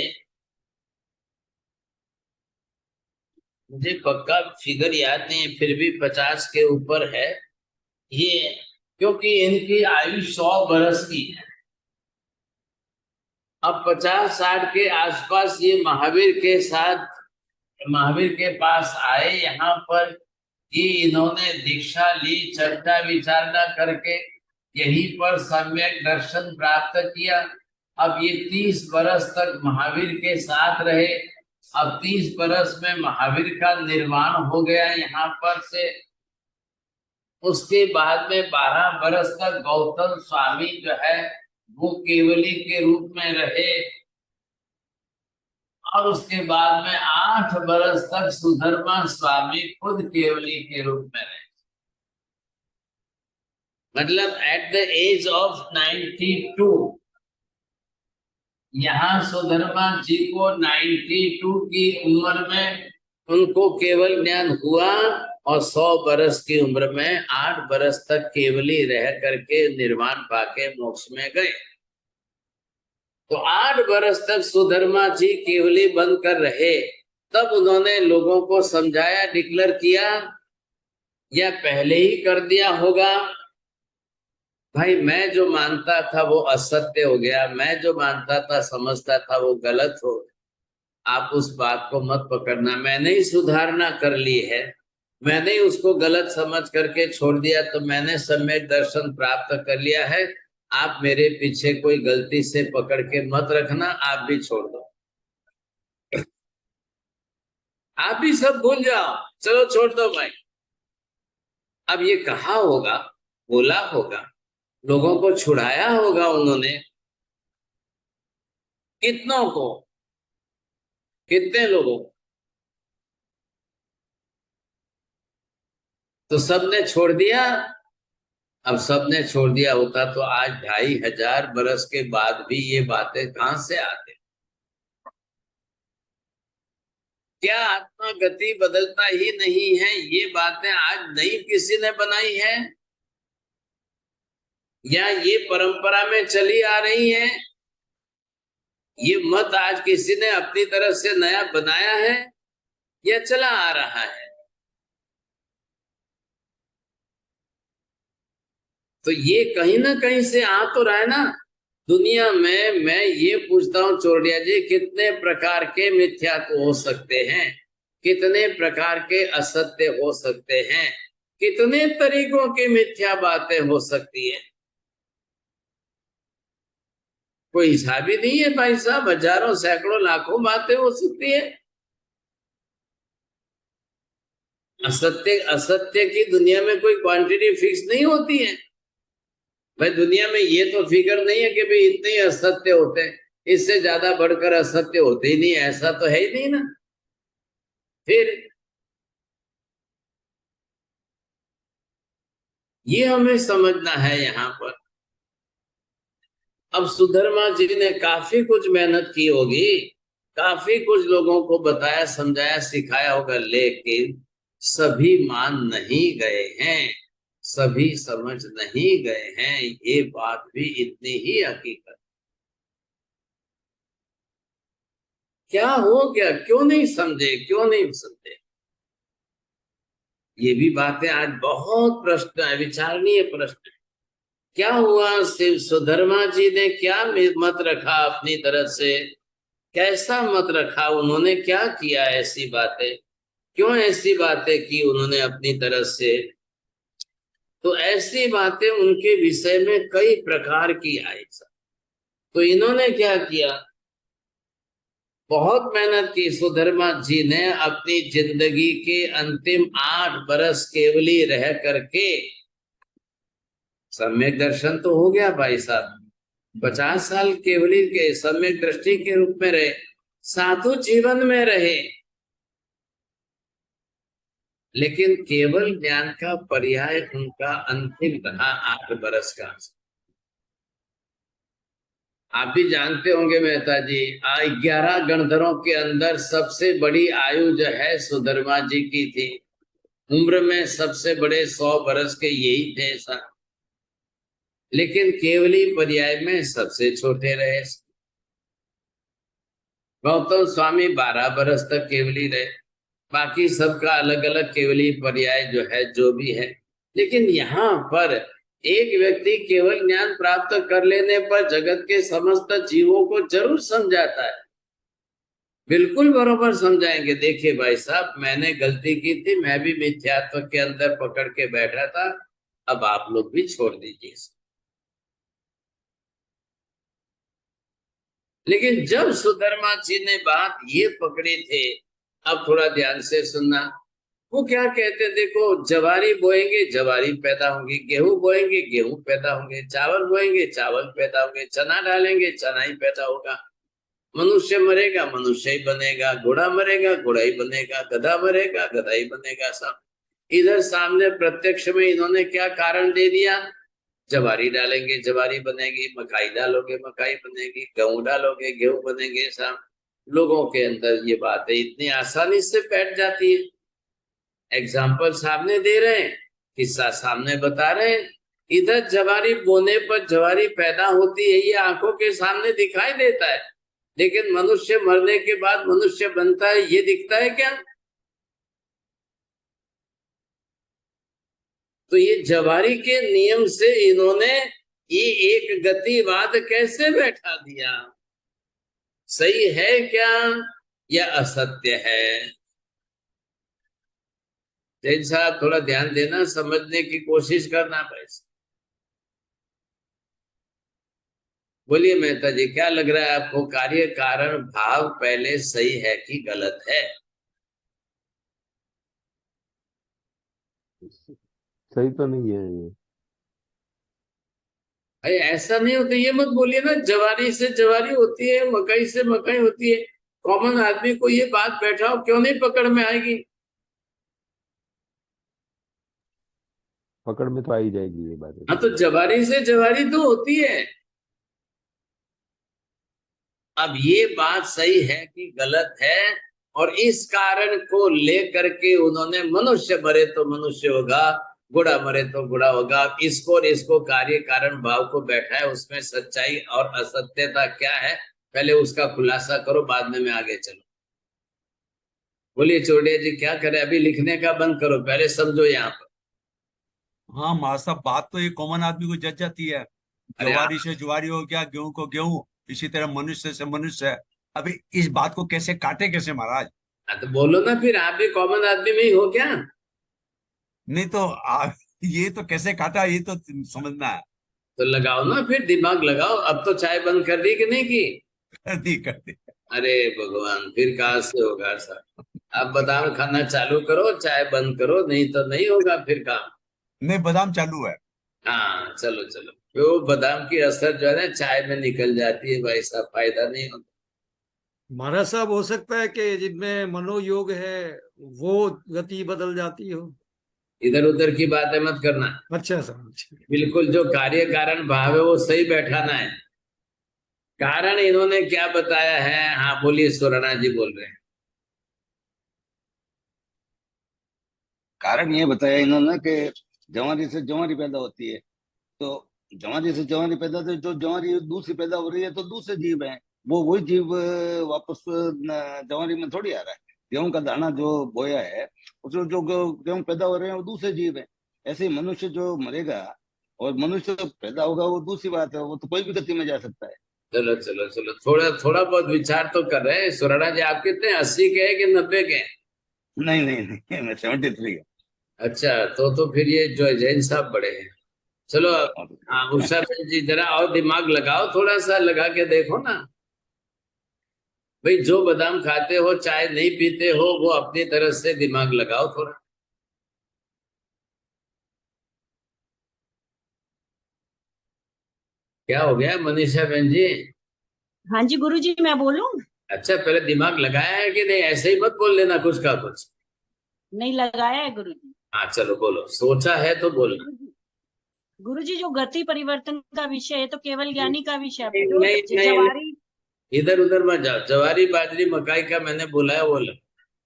मुझे पक्का फिगर याद नहीं, फिर भी 50 के ऊपर है ये, क्योंकि इनकी आयु 100 बरस की है। अब 50-60 के आसपास ये महावीर के साथ, महावीर के पास आए यहाँ पर, कि इन्होंने दीक्षा ली, चर्चा विचारणा करके यहीं पर सम्यक दर्शन प्राप्त किया। अब ये 30 बरस तक महावीर के साथ रहे। अब 30 बरस में महावीर का निर्वाण हो गया यहाँ पर से। उसके बाद में 12 बरस तक गौतम स्वामी जो है वो केवली के रूप में रहे, और उसके बाद में 8 बरस तक सुधर्मा स्वामी खुद केवली के रूप में रहे। मतलब एट द एज ऑफ 92, यहाँ सुधर्मा जी को 92 की उम्र में उनको केवल ज्ञान हुआ, और 100 बरस की उम्र में 8 बरस तक केवली रह करके निर्वाण पाके मोक्ष में गए। तो 8 बरस तक सुधर्मा जी केवली बनकर रहे, तब उन्होंने लोगों को समझाया, डिक्लेयर किया, या पहले ही कर दिया होगा। भाई मैं जो मानता था वो असत्य हो गया, मैं जो मानता था समझता था वो गलत हो, आप उस बात को मत पकड़ना। मैंने ही सुधारना कर ली है, मैंने ही उसको गलत समझ करके छोड़ दिया, तो मैंने सम्यक दर्शन प्राप्त कर लिया है। आप मेरे पीछे कोई गलती से पकड़ के मत रखना, आप भी छोड़ दो, आप भी सब भूल जाओ, चलो छोड़ दो भाई। अब ये कहा होगा, बोला होगा, लोगों को छुड़ाया होगा उन्होंने, कितनों को, कितने लोगों, तो सबने छोड़ दिया। अब सबने छोड़ दिया होता तो आज 2500 बरस के बाद भी ये बातें कहां से आते। क्या आत्मा गति बदलता ही नहीं है, ये बातें आज नई किसी ने बनाई है, या ये परंपरा में चली आ रही है? ये मत आज किसी ने अपनी तरफ से नया बनाया है, या चला आ रहा है? तो ये कहीं ना कहीं से आ तो रहा है ना। दुनिया में मैं ये पूछता हूँ चौड़िया जी, कितने प्रकार के मिथ्यात्व हो सकते हैं, कितने प्रकार के असत्य हो सकते हैं? कितने तरीकों की मिथ्या बातें हो सकती है, कोई हिसाब ही नहीं है भाई साहब। हजारों सैकड़ों लाखों बातें हो सकती है। असत्य असत्य की दुनिया में कोई क्वांटिटी फिक्स नहीं होती है भाई। दुनिया में ये तो फिगर नहीं है कि भाई इतने ही असत्य होते हैं, इससे ज्यादा बढ़कर असत्य होते ही नहीं, ऐसा तो है ही नहीं ना। फिर ये हमें समझना है यहाँ पर। अब सुधर्मा जी ने काफी कुछ मेहनत की होगी, काफी कुछ लोगों को बताया, समझाया, सिखाया होगा, लेकिन सभी मान नहीं गए हैं, सभी समझ नहीं गए हैं। ये बात भी इतनी ही हकीकत। क्या हो गया, क्यों नहीं समझे, क्यों नहीं समझे? ये भी बातें आज बहुत प्रश्न है, विचारणीय प्रश्न है। क्या हुआ, शिव सुधर्मा जी ने क्या मत रखा अपनी तरफ से, कैसा मत रखा, उन्होंने क्या किया, ऐसी बातें क्यों, ऐसी बातें की उन्होंने अपनी तरफ से? तो ऐसी बातें उनके विषय में कई प्रकार की आई। तो इन्होंने क्या किया, बहुत मेहनत की। सुधर्मा जी ने अपनी जिंदगी के अंतिम 8 बरस केवली रह करके, सम्यक दर्शन तो हो गया भाई साहब, 50 साल केवली के सम्यक दृष्टि के रूप में रहे, साधु जीवन में रहे, लेकिन केवल ज्ञान का पर्याय उनका अंतिम रहा 8 बरस का। आप भी जानते होंगे मेहता जी, 11 गणधरों के अंदर सबसे बड़ी आयु जो है सुधर्मा जी की थी। उम्र में सबसे बड़े 100 बरस के यही थे सर, लेकिन केवली पर्याय में सबसे छोटे रहे। गौतम स्वामी 12 बरस तक केवली रहे, बाकी सबका अलग अलग केवली पर्याय जो है, जो भी है। लेकिन यहाँ पर एक व्यक्ति केवल ज्ञान प्राप्त कर लेने पर जगत के समस्त जीवों को जरूर समझाता है, बिल्कुल बरोबर समझाएंगे। देखिए भाई साहब, मैंने गलती की थी, मैं भी मिथ्यात्व के अंदर पकड़ के बैठा था, अब आप लोग भी छोड़ दीजिए। लेकिन जब सुधर्मा जी ने बात ये पकड़ी थी, अब थोड़ा ध्यान से सुनना, वो क्या कहते, देखो जवारी बोएंगे जवारी पैदा होंगी, गेहूं बोएंगे गेहूं पैदा होंगे, चावल बोएंगे चावल पैदा होंगे, चना डालेंगे चना ही पैदा होगा, मनुष्य मरेगा मनुष्य ही बनेगा, घोड़ा मरेगा घोड़ा ही बनेगा, गधा मरेगा गधा ही बनेगा। सब इधर सामने प्रत्यक्ष में इन्होंने क्या कारण दे दिया, जवारी डालेंगे जवारी बनेगी, मकाई डालोगे मकाई बनेगी, गेहूं डालोगे गेहूं बनेगे। सब लोगों के अंदर ये बातें इतनी आसानी से बैठ जाती है। एग्जाम्पल सामने दे रहे हैं, किस्सा सामने बता रहे हैं। इधर जवारी बोने पर जवारी पैदा होती है, ये आंखों के सामने दिखाई देता है, लेकिन मनुष्य मरने के बाद मनुष्य बनता है, ये दिखता है क्या? तो ये जवारी के नियम से इन्होंने ये एक गतिवाद कैसे बैठा दिया? सही है क्या या असत्य है? जैन साहब थोड़ा ध्यान देना, समझने की कोशिश करना भाई। बोलिए मेहता जी, क्या लग रहा है आपको, कार्य कारण भाव पहले सही है कि गलत है? सही तो नहीं है ये। भाई ऐसा नहीं होता, ये मत बोलिए ना, जवारी से जवारी होती है, मकई से मकई होती है। कॉमन आदमी को ये बात बैठाओ, क्यों नहीं पकड़ में आएगी? पकड़ में तो आ ही जाएगी ये बात। हाँ, तो जवारी से जवारी तो होती है। अब ये बात सही है कि गलत है, और इस कारण को लेकर के उन्होंने मनुष्य मरे तो मनुष्य होगा, घोड़ा मरे तो घोड़ा होगा, इसको और इसको कार्य कारण भाव को बैठा है। उसमें सच्चाई और असत्यता क्या है, पहले उसका खुलासा करो, बाद में मैं आगे चलो। बोलिए चौड़िया जी, क्या करें? अभी लिखने का बंद करो, पहले समझो यहाँ पर। हाँ महाराज साहब, बात तो ये कॉमन आदमी को जच जाती है। अरे जवारी से ज्वारी हो गया, गेहूं को गेहूं, इसी तरह मनुष्य से मनुष्य है। अभी इस बात को कैसे काटे, कैसे महाराज? तो बोलो ना फिर, आप भी कॉमन आदमी में ही हो क्या? नहीं तो ये तो कैसे काटा, ये तो समझना है। तो लगाओ ना, फिर दिमाग लगाओ। अब तो चाय बंद कर दी कि नहीं की? कर दी। अरे भगवान, फिर कहाँ से होगा सर? अब बादाम खाना चालू करो, चाय बंद करो, नहीं तो नहीं होगा फिर काम। नहीं, बादाम चालू है। हाँ चलो चलो, वो बादाम की असर जो है ना चाय में निकल जाती है भाई साहब, फायदा नहीं होता। महाराज साहब, हो सकता है कि जिनमें मनोयोग है वो गति बदल जाती हो। इधर उधर की बातें मत करना। अच्छा साहब, ठीक है। बिल्कुल जो कार्य कारण भाव है वो सही बैठाना है। कारण इन्होंने क्या बताया है? हाँ बोलिए, सुरणा जी बोल रहे हैं। कारण ये बताया इन्होंने कि जवानी से जवानी पैदा होती है, तो जवानी से जवानी पैदा होती है, जो जवानी दूसरी पैदा हो रही है तो दूसरे जीव हैं, वो वही जीव वापस जवानी में थोड़ी आ रहा है। गेहूं का दाना जो बोया है, उसमें जो गेहूं पैदा हो रहे हैं वो दूसरे जीव हैं। ऐसे ही मनुष्य जो मरेगा और मनुष्य जो पैदा होगा वो दूसरी बात है, वो तो कोई भी गति में जा सकता है। चलो चलो चलो, थोड़ा थोड़ा बहुत विचार तो कर रहे हैं। सुरणा जी आप कितने, 80 के हैं कि 90 के हैं? नहीं नहीं नहीं, मैं 73 है। अच्छा, तो फिर ये जो जैन साहब बड़े हैं। चलो। हाँ उषा बहन जी, जरा और दिमाग लगाओ, थोड़ा सा लगा के देखो ना भाई। जो बादाम खाते हो, चाय नहीं पीते हो, वो अपनी तरफ से दिमाग लगाओ थोड़ा। क्या हो गया मनीषा बहन जी? हाँ जी गुरुजी, मैं बोलूं? अच्छा, पहले दिमाग लगाया है कि नहीं? ऐसे ही मत बोल लेना कुछ का कुछ। नहीं लगाया है गुरुजी। हाँ चलो बोलो, सोचा है तो बोलना। गुरुजी, जो गति परिवर्तन का विषय है तो केवल ज्ञानी का विषय है। नहीं जो नहीं नहीं, जवारी, इधर उधर मत जाओ। जवारी बाजरी मकाई का मैंने बोला है वो लो।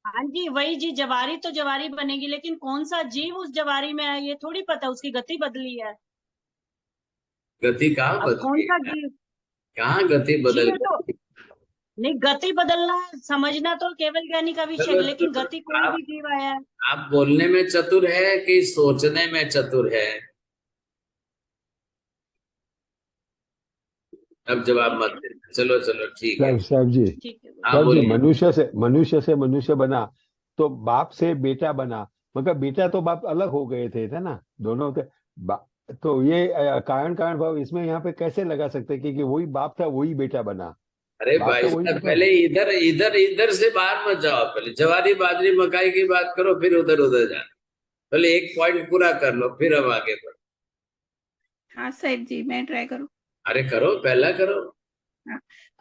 हाँ जी वही जी, जवारी तो जवारी बनेगी, लेकिन कौन सा जीव उस जवारी में है ये थोड़ी पता, उसकी गति बदली है। गति कहाँ अब कौन बदली सा है? जीव कहाँ गति जी बदल है तो, गई? नहीं गति बदलना समझना तो केवल ज्ञानी का विषय है, चलो लेकिन चलो, गति कोई आप भी जीव आया है। आप बोलने में चतुर है कि सोचने में चतुर है? अब जवाब मत देना। चलो चलो ठीक है। साहब जी, ठीक है हाँ साहब जी, बोलिए। मनुष्य से मनुष्य बना, तो बाप से बेटा बना, मगर बेटा तो बाप अलग हो गए थे ना, दोनों थे। तो ये कारण कारण भाव इसमें यहाँ पे कैसे लगा सकते हैं कि वही बाप था वही बेटा बना? अरे बाप भाई तो वही साहब, था। पहले इधर इधर इधर से बाहर मत जाओ। पहले जवारी बाजरी मकाई की बात करो, फिर उधर उधर जाना। पहले एक पॉइंट पूरा कर लो, फिर हम आगे बढ़ो। हाँ साहब जी, मैं ट्राई करूँ। अरे करो, पहला करो।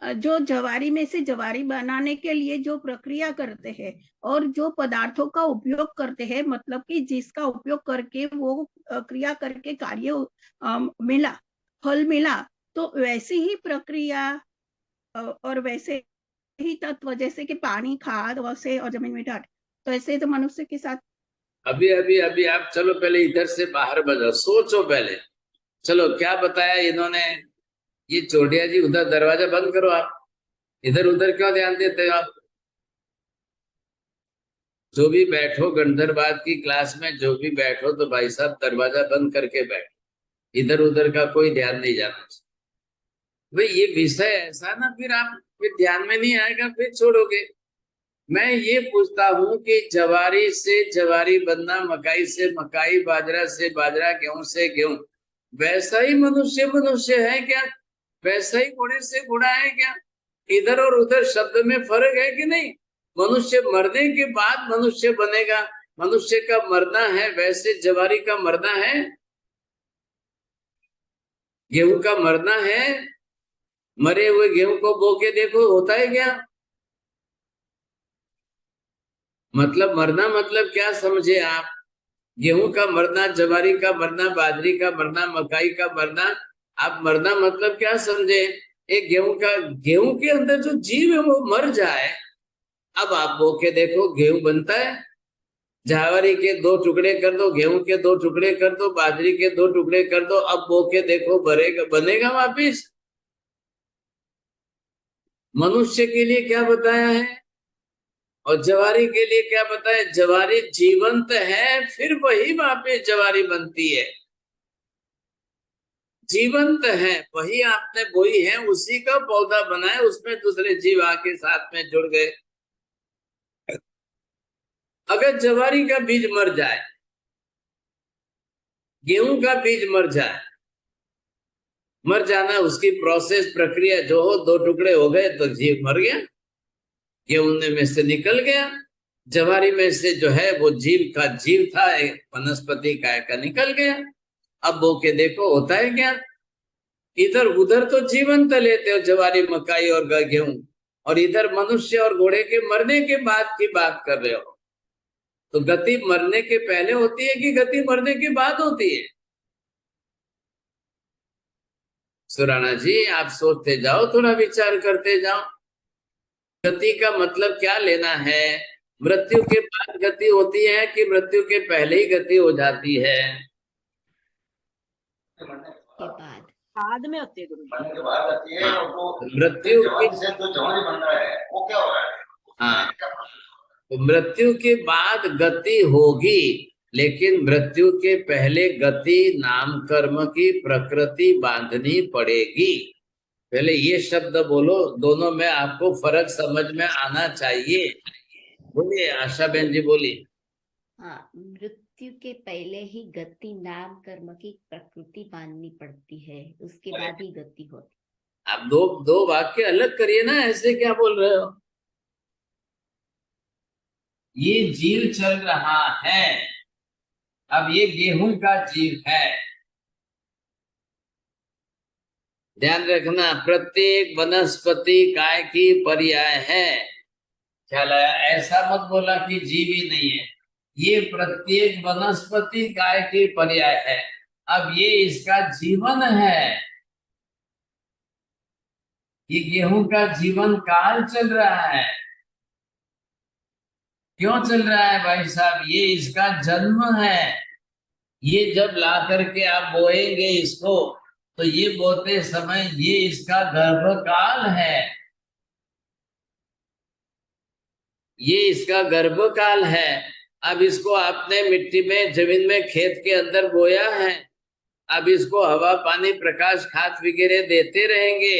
जो जवारी में से जवारी बनाने के लिए जो प्रक्रिया करते हैं और जो पदार्थों का उपयोग करते हैं, मतलब कि जिसका उपयोग करके वो क्रिया करके कार्य मिला, फल मिला, तो वैसी ही प्रक्रिया और वैसे ही तत्व जैसे कि पानी, खाद, वसे और जमीन में डाट, तो ऐसे तो मनुष्य के साथ। अभी अभी अभी आप चलो, पहले इधर से बाहर बजाओ, सोचो पहले। चलो क्या बताया इन्होंने? ये चोटिया जी, उधर दरवाजा बंद करो आप। इधर उधर क्यों ध्यान देते हो आप? जो भी बैठो गणधरवाद की क्लास में, जो भी बैठो तो भाई साहब दरवाजा बंद करके बैठो। इधर उधर का कोई ध्यान नहीं जाना चाहिए भाई। ये विषय ऐसा ना, फिर ध्यान में नहीं आएगा, फिर छोड़ोगे। मैं ये पूछता हूँ कि जवारी से जवारी बनना, मकाई से मकाई, बाजरा से बाजरा, गेहूं से गेहूं, वैसा ही मनुष्य मनुष्य है क्या? वैसा ही घोड़े से घोड़ा है क्या? इधर और उधर शब्द में फर्क है कि नहीं? मनुष्य मरने के बाद मनुष्य बनेगा, मनुष्य का मरना है, वैसे जवारी का मरना है, गेहूं का मरना है। मरे हुए गेहूं को बो के देखो, होता है क्या? मतलब मरना मतलब क्या समझे आप? गेहूं का मरना, जवारी का मरना, बाजरी का मरना, मकाई का मरना, आप मरना मतलब क्या समझे? एक गेहूं के अंदर जो जीव है वो मर जाए। अब आप बो के देखो, गेहूं बनता है। जवारी के 2 टुकड़े कर दो, गेहूं के 2 टुकड़े कर दो, बाजरी के 2 टुकड़े कर दो, अब बो के देखो, बनेगा वापिस? मनुष्य के लिए क्या बताया है और जवारी के लिए क्या बताया? जवारी जीवंत है, फिर वही वापिस जवारी बनती है। जीवंत है, वही आपने बोई है, उसी का पौधा बना है, उसमें दूसरे जीव आके साथ में जुड़ गए। अगर जवारी का बीज मर जाए गेहूं का बीज मर जाना उसकी प्रोसेस प्रक्रिया जो हो, 2 टुकड़े हो गए तो जीव मर गया, गेहूं में से निकल गया। जवारी में से जो है वो जीव था, एक वनस्पति काय का निकल गया। अब बो के देखो होता है क्या, इधर उधर तो जीवंत लेते हो जवारी, मकाई और गेहूं, और इधर मनुष्य और घोड़े के मरने के बाद की बात कर रहे हो। तो गति मरने के पहले होती है कि गति मरने के बाद होती है? सुराना जी आप सोचते जाओ, थोड़ा विचार करते जाओ। गति का मतलब क्या लेना है? मृत्यु के बाद गति होती है कि मृत्यु के पहले ही गति हो जाती है? बाद में होती है गुरु जी। बनने के बाद आती है, और जो मृत्यु जवानी से जो जवानी बन रहा है वो क्या हो रहा है? हाँ, तो मृत्यु के बाद गति होगी, लेकिन मृत्यु के पहले गति नाम कर्म की प्रकृति बांधनी पड़ेगी। पहले ये शब्द बोलो, दोनों में आपको फर्क समझ में आना चाहिए। बोलिए आशा बहन जी, बोलिए। हाँ, मृत्यु के पहले ही गति नाम कर्म की प्रकृति बांधनी पड़ती है, उसके बाद ही गति होती। आप दो वाक्य अलग करिए ना, ऐसे क्या बोल रहे हो? ये जीव चल रहा है, अब ये गेहूं का जीव है। ध्यान रखना, प्रत्येक वनस्पति काय की पर्याय है। ख्याल आया? ऐसा मत बोला कि जीव ही नहीं है, ये प्रत्येक वनस्पति काय की पर्याय है। अब ये इसका जीवन है, ये गेहूं का जीवन काल चल रहा है। क्यों चल रहा है भाई साहब? ये इसका जन्म है। ये जब ला करके आप बोएंगे इसको, तो ये बोते समय ये इसका गर्भकाल है, ये इसका गर्भकाल है। अब इसको आपने मिट्टी में, जमीन में, खेत के अंदर बोया है। अब इसको हवा पानी प्रकाश खाद वगैरह देते रहेंगे।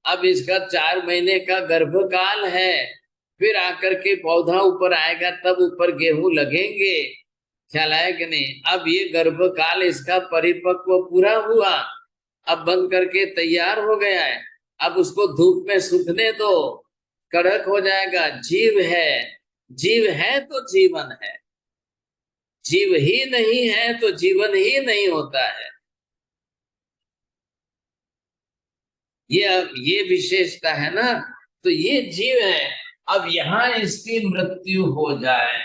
अब इसका 4 महीने का गर्भकाल है, फिर आकर के पौधा ऊपर आएगा, तब ऊपर गेहूं लगेंगे। ख्याल आया कि नहीं? अब ये गर्भकाल इसका परिपक्व पूरा हुआ, अब बन करके तैयार हो गया है। अब उसको धूप में सूखने दो, कड़क हो जाएगा। जीव है, जीव है तो जीवन है, जीव ही नहीं है तो जीवन ही नहीं होता है। ये विशेषता है ना। तो ये जीव है। अब यहां इसकी मृत्यु हो जाए,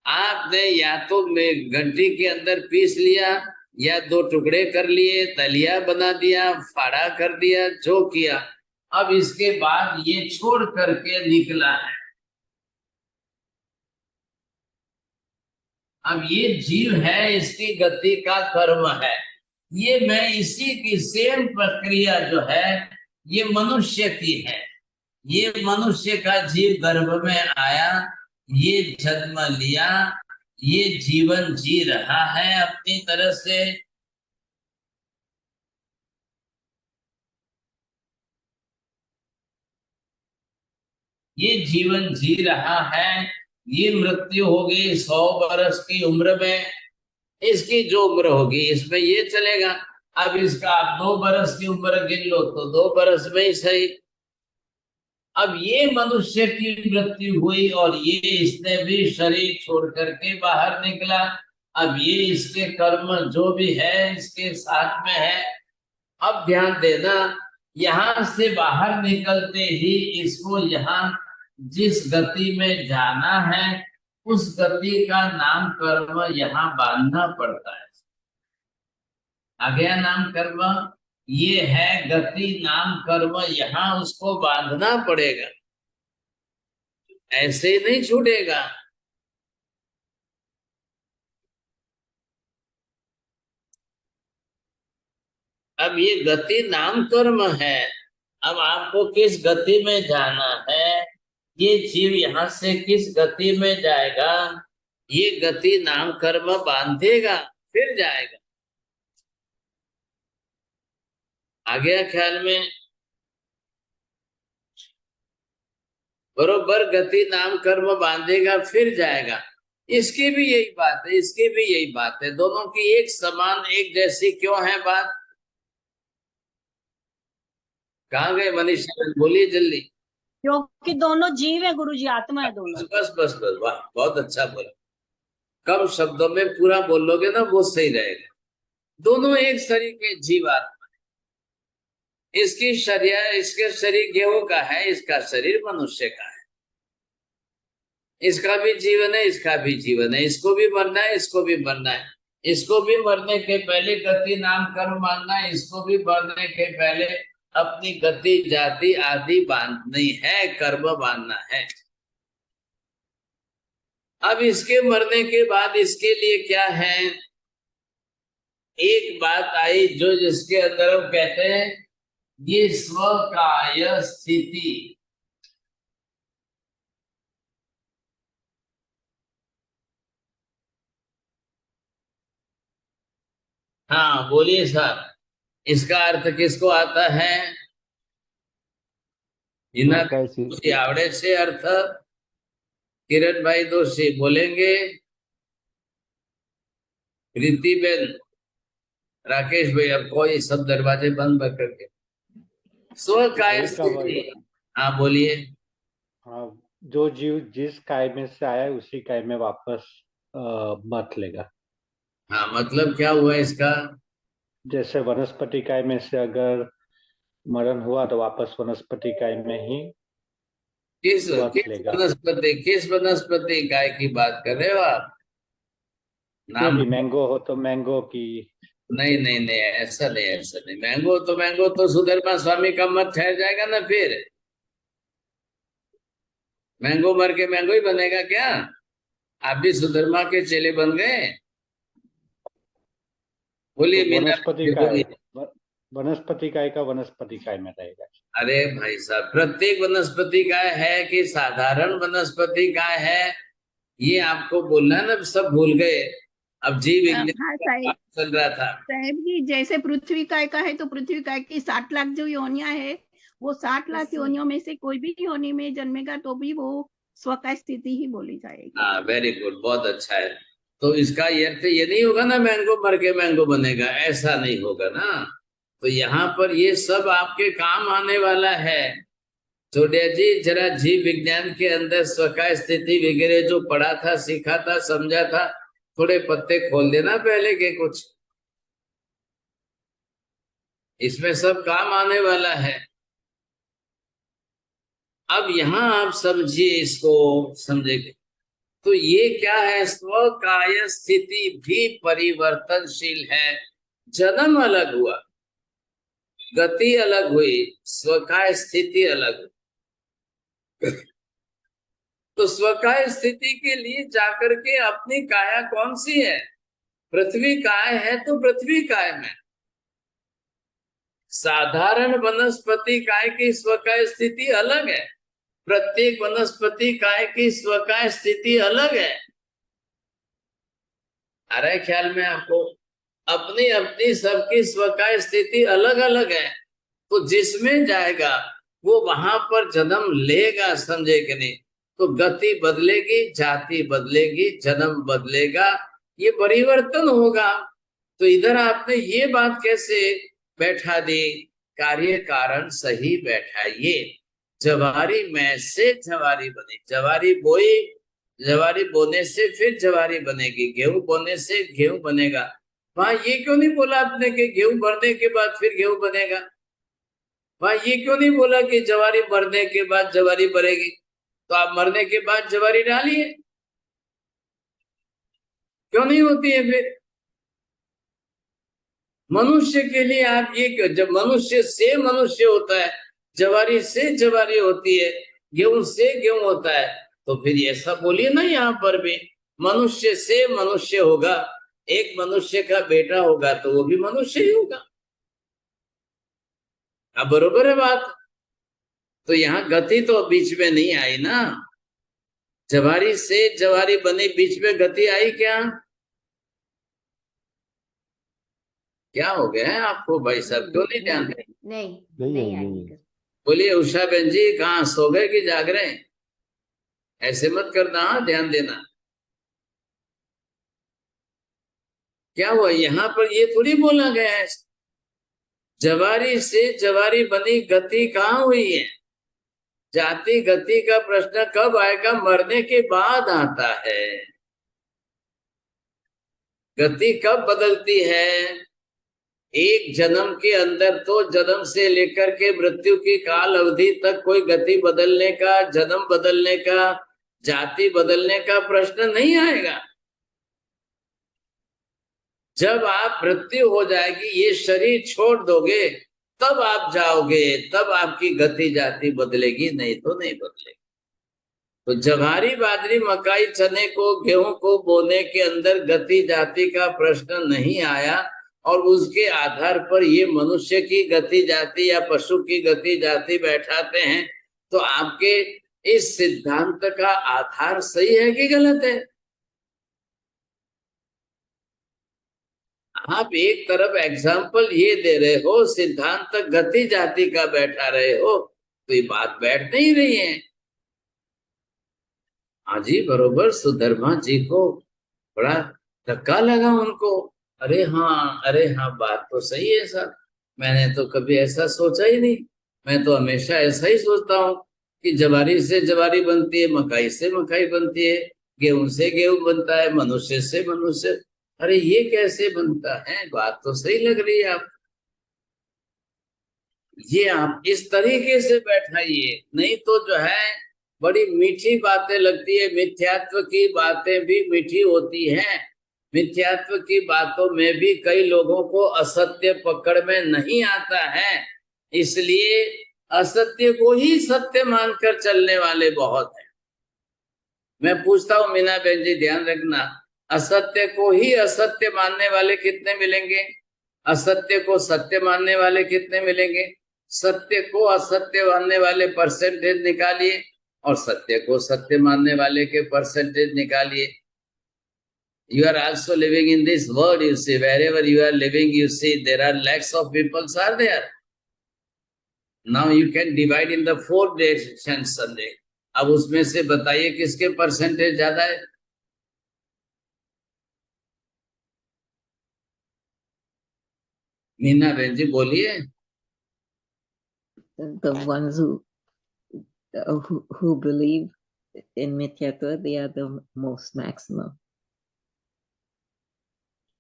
आपने या तो घंटी के अंदर पीस लिया, या 2 टुकड़े कर लिए, दलिया बना दिया, फाड़ा कर दिया, जो किया। अब इसके बाद ये छोड़ करके निकला है। अब ये जीव है, इसकी गति का कर्म है। ये मैं इसी की सेम प्रक्रिया जो है ये मनुष्य की है। ये मनुष्य का जीव गर्भ में आया, ये जन्म लिया, ये जीवन जी रहा है अपनी तरह से। ये जीवन जी रहा है। ये मृत्यु होगी 100 वर्ष की उम्र में, इसकी जो उम्र होगी इसमें ये चलेगा। अब इसका आप 2 वर्ष की उम्र गिन लो तो 2 वर्ष में ही सही। अब ये मनुष्य की मृत्यु हुई और ये इसने भी शरीर छोड़ करके बाहर निकला। अब ये इसके कर्म जो भी है इसके साथ में है। अब ध्यान देना, यहाँ से बाहर निकलते ही इसको यहाँ जिस गति में जाना है उस गति का नाम कर्म यहाँ बांधना पड़ता है। आ गया नाम कर्म, ये है गति नाम कर्म, यहाँ उसको बांधना पड़ेगा, ऐसे ही नहीं छूटेगा। अब ये गति नाम कर्म है। अब आपको किस गति में जाना है, ये जीव यहाँ से किस गति में जाएगा, ये गति नाम कर्म बांधेगा फिर जाएगा। आ गया ख्याल में? बरोबर गति नाम कर्म बांधेगा फिर जाएगा। इसकी भी यही बात है, इसकी भी यही बात है, दोनों की एक समान एक जैसी क्यों है बात? कहाँ गए मनीषा, बोलिए जल्दी। क्योंकि दोनों जीव है गुरु जी, आत्मा है बस दोनों। बस बस बस, वाह बहुत अच्छा बोला। कम शब्दों में पूरा बोलोगे ना वो सही रहेगा। दोनों एक शरीर के जीवात्मा है। इसके शरीर गेहूं का है, इसका शरीर मनुष्य का है। इसका भी जीवन है, इसका भी जीवन है, इसको भी मरना है, इसको भी मरना है। इसको भी मरने के पहले गति नाम कर्म मानना है, इसको भी मरने के पहले अपनी गति जाति आदि बांधनी है, कर्म बांधना है। अब इसके मरने के बाद इसके लिए क्या है? एक बात आई जो जिसके अंदर हम कहते हैं ये स्वकाय स्थिति। हाँ बोलिए साहब, इसका अर्थ किसको आता है? इना कैसी आवड़े से अर्थ किरण भाई दोषी बोलेंगे, प्रीति बेन, राकेश भाई, अब कोई सब दरवाजे बंद करके। स्वकाय स्थिति, हाँ बोलिए। हाँ, जो जीव जिस काय में से आया है उसी काय में वापस मत लेगा। हाँ मतलब क्या हुआ इसका? जैसे वनस्पति काय में से अगर मरण हुआ तो वापस वनस्पति काय में ही किस लेगा। किस वनस्पति काय की बात कर रहे हो आप? नाम मैंगो हो तो मैंगो की। नहीं नहीं नहीं, ऐसा नहीं, ऐसा नहीं। मैंगो तो सुधर्मा स्वामी का मत ठहर जाएगा ना फिर। मैंगो मर के मैंगो ही बनेगा क्या? आप भी सुधर्मा के चेले बन गए? बोलिए तो मीना, वनस्पति काय का वनस्पति काय में रहेगा। अरे भाई साहब, प्रत्येक वनस्पति काय है कि साधारण वनस्पति काय है, ये आपको बोलना है ना, सब भूल गए। अब जीव विज्ञान चल रहा था साहब जी। जैसे पृथ्वी काय का है तो पृथ्वी काय की 60 लाख जो योनियां है, वो 60 लाख योनियों में से कोई भी योनि में जन्मेगा तो भी वो स्वकाय स्थिति ही बोली जाएगी। हाँ वेरी गुड, बहुत अच्छा है। तो इसका ये अर्थ ये नहीं होगा ना मैंगो मर के मैंगो बनेगा, ऐसा नहीं होगा ना। तो यहाँ पर ये सब आपके काम आने वाला है। छोड़िया जी, जरा जीव विज्ञान के अंदर स्वकाय स्थिति वगैरह जो पढ़ा था, सीखा था, समझा था, थोड़े पत्ते खोल देना पहले के कुछ, इसमें सब काम आने वाला है। अब यहाँ आप समझिए, इसको समझेंगे तो ये क्या है? स्वकाय स्थिति भी परिवर्तनशील है। जन्म अलग हुआ, गति अलग हुई, स्वकाय स्थिति अलग हुई। तो स्वकाय स्थिति के लिए जाकर के अपनी काया कौन सी है? पृथ्वी काय है तो पृथ्वी काय में। साधारण वनस्पति काय की स्वकाय स्थिति अलग है, प्रत्येक वनस्पति काय की स्वकाय स्थिति अलग है। आ रहा है ख्याल में आपको? अपनी अपनी सबकी स्वकाय स्थिति अलग अलग है। तो जिसमें जाएगा वो वहां पर जन्म लेगा, समझे कि नहीं? तो गति बदलेगी, जाति बदलेगी, जन्म बदलेगा, ये परिवर्तन होगा। तो इधर आपने ये बात कैसे बैठा दी? कार्य कारण सही बैठाइए। जवारी में से जवारी बनी, जवारी बोई, जवारी बोने से फिर जवारी बनेगी, गेहूं बोने से गेहूं बनेगा। वहां ये क्यों नहीं बोला आपने कि गेहूं भरने के बाद फिर गेहूं बनेगा? वहां ये क्यों नहीं बोला कि जवारी भरने के बाद जवारी बनेगी? तो आप मरने के बाद जवारी डालिए, क्यों नहीं होती है फिर? मनुष्य के लिए आप ये क्यों? जब मनुष्य से मनुष्य होता है, जवारी से जवारी होती है, गेहूं से गेहूं होता है, तो फिर ऐसा बोलिए ना यहाँ पर भी, मनुष्य से मनुष्य होगा, एक मनुष्य का बेटा होगा तो वो भी मनुष्य ही होगा। अब बरोबर है बात? तो यहाँ गति तो बीच में नहीं आई ना। जवारी से जवारी बनी, बीच में गति आई क्या? क्या हो गया है आपको भाई साहब, क्यों नहीं ध्यान दे? नहीं आएगी। बोलिए उषा बहन जी, कहाँ सो गए कि जाग रहे हैं? ऐसे मत करना, हाँ ध्यान देना। क्या हुआ? यहाँ पर ये थोड़ी बोला गया है जवारी से जवारी बनी गति कहाँ हुई है। जाति गति का प्रश्न कब आएगा? मरने के बाद आता है। गति कब बदलती है? एक जन्म के अंदर तो जन्म से लेकर के मृत्यु की काल अवधि तक कोई गति बदलने का, जन्म बदलने का, जाति बदलने का प्रश्न नहीं आएगा। जब आप मृत्यु हो जाएगी, ये शरीर छोड़ दोगे, तब आप जाओगे, तब आपकी गति जाति बदलेगी, नहीं तो नहीं बदलेगी। तो जवारी बाजरी मकाई चने को गेहूं को बोने के अंदर गति जाति का प्रश्न नहीं आया और उसके आधार पर ये मनुष्य की गति जाति या पशु की गति जाति बैठाते हैं, तो आपके इस सिद्धांत का आधार सही है कि गलत है? आप एक तरफ एग्जाम्पल ये दे रहे हो, सिद्धांत गति जाति का बैठा रहे हो, तो ये बात बैठ नहीं रही है। हाँ जी, बरोबर सुधर्मा जी को बड़ा धक्का लगा उनको। अरे हाँ, बात तो सही है सर, मैंने तो कभी ऐसा सोचा ही नहीं। मैं तो हमेशा ऐसा ही सोचता हूँ कि जवारी से जवारी बनती है, मकाई से मकाई बनती है, गेहूं से गेहूं बनता है, मनुष्य से मनुष्य। अरे ये कैसे बनता है? बात तो सही लग रही है आप। ये आप इस तरीके से बैठाइए, नहीं तो जो है बड़ी मीठी बातें लगती है। मिथ्यात्व की बातें भी मीठी होती हैं। मिथ्यात्व की बातों में भी कई लोगों को असत्य पकड़ में नहीं आता है, इसलिए असत्य को ही सत्य मानकर चलने वाले बहुत हैं। मैं पूछता हूँ मीना बहन जी, ध्यान रखना, असत्य को ही असत्य मानने वाले कितने मिलेंगे? असत्य को सत्य मानने वाले कितने मिलेंगे? सत्य को असत्य मानने वाले परसेंटेज निकालिए और सत्य को सत्य मानने वाले के परसेंटेज निकालिए। You are also living in this world, you see, wherever you are living, you see, there are lakhs of people are there. Now you can divide in the 4 directions Sunday. अब उसमें से बताइए किसके percentage ज्यादा है? मीना बहन जी बोलिए। The ones who believe in Mithyatva, they are the most maximum.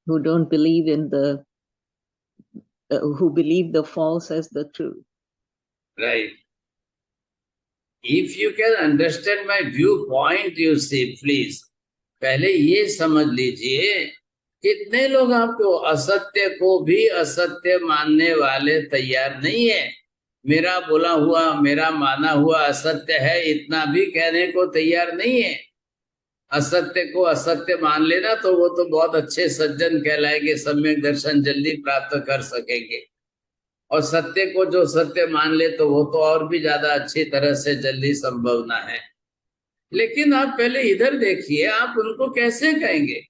Who don't believe in the, who believe the false as the true. Right. If you can understand my viewpoint, you see, please, पहले ये समझ लीजिए, कितने लोग आपको असत्य को भी असत्य मानने वाले तैयार नहीं है। मेरा बोला हुआ, मेरा माना हुआ असत्य है, इतना भी कहने को तैयार नहीं है। असत्य को असत्य मान लेना तो वो तो बहुत अच्छे सज्जन कहलाएंगे, सम्यक दर्शन जल्दी प्राप्त कर सकेंगे। और सत्य को जो सत्य मान ले तो वो तो और भी ज्यादा अच्छी तरह से जल्दी संभावना है। लेकिन आप पहले इधर देखिए, आप उनको कैसे कहेंगे?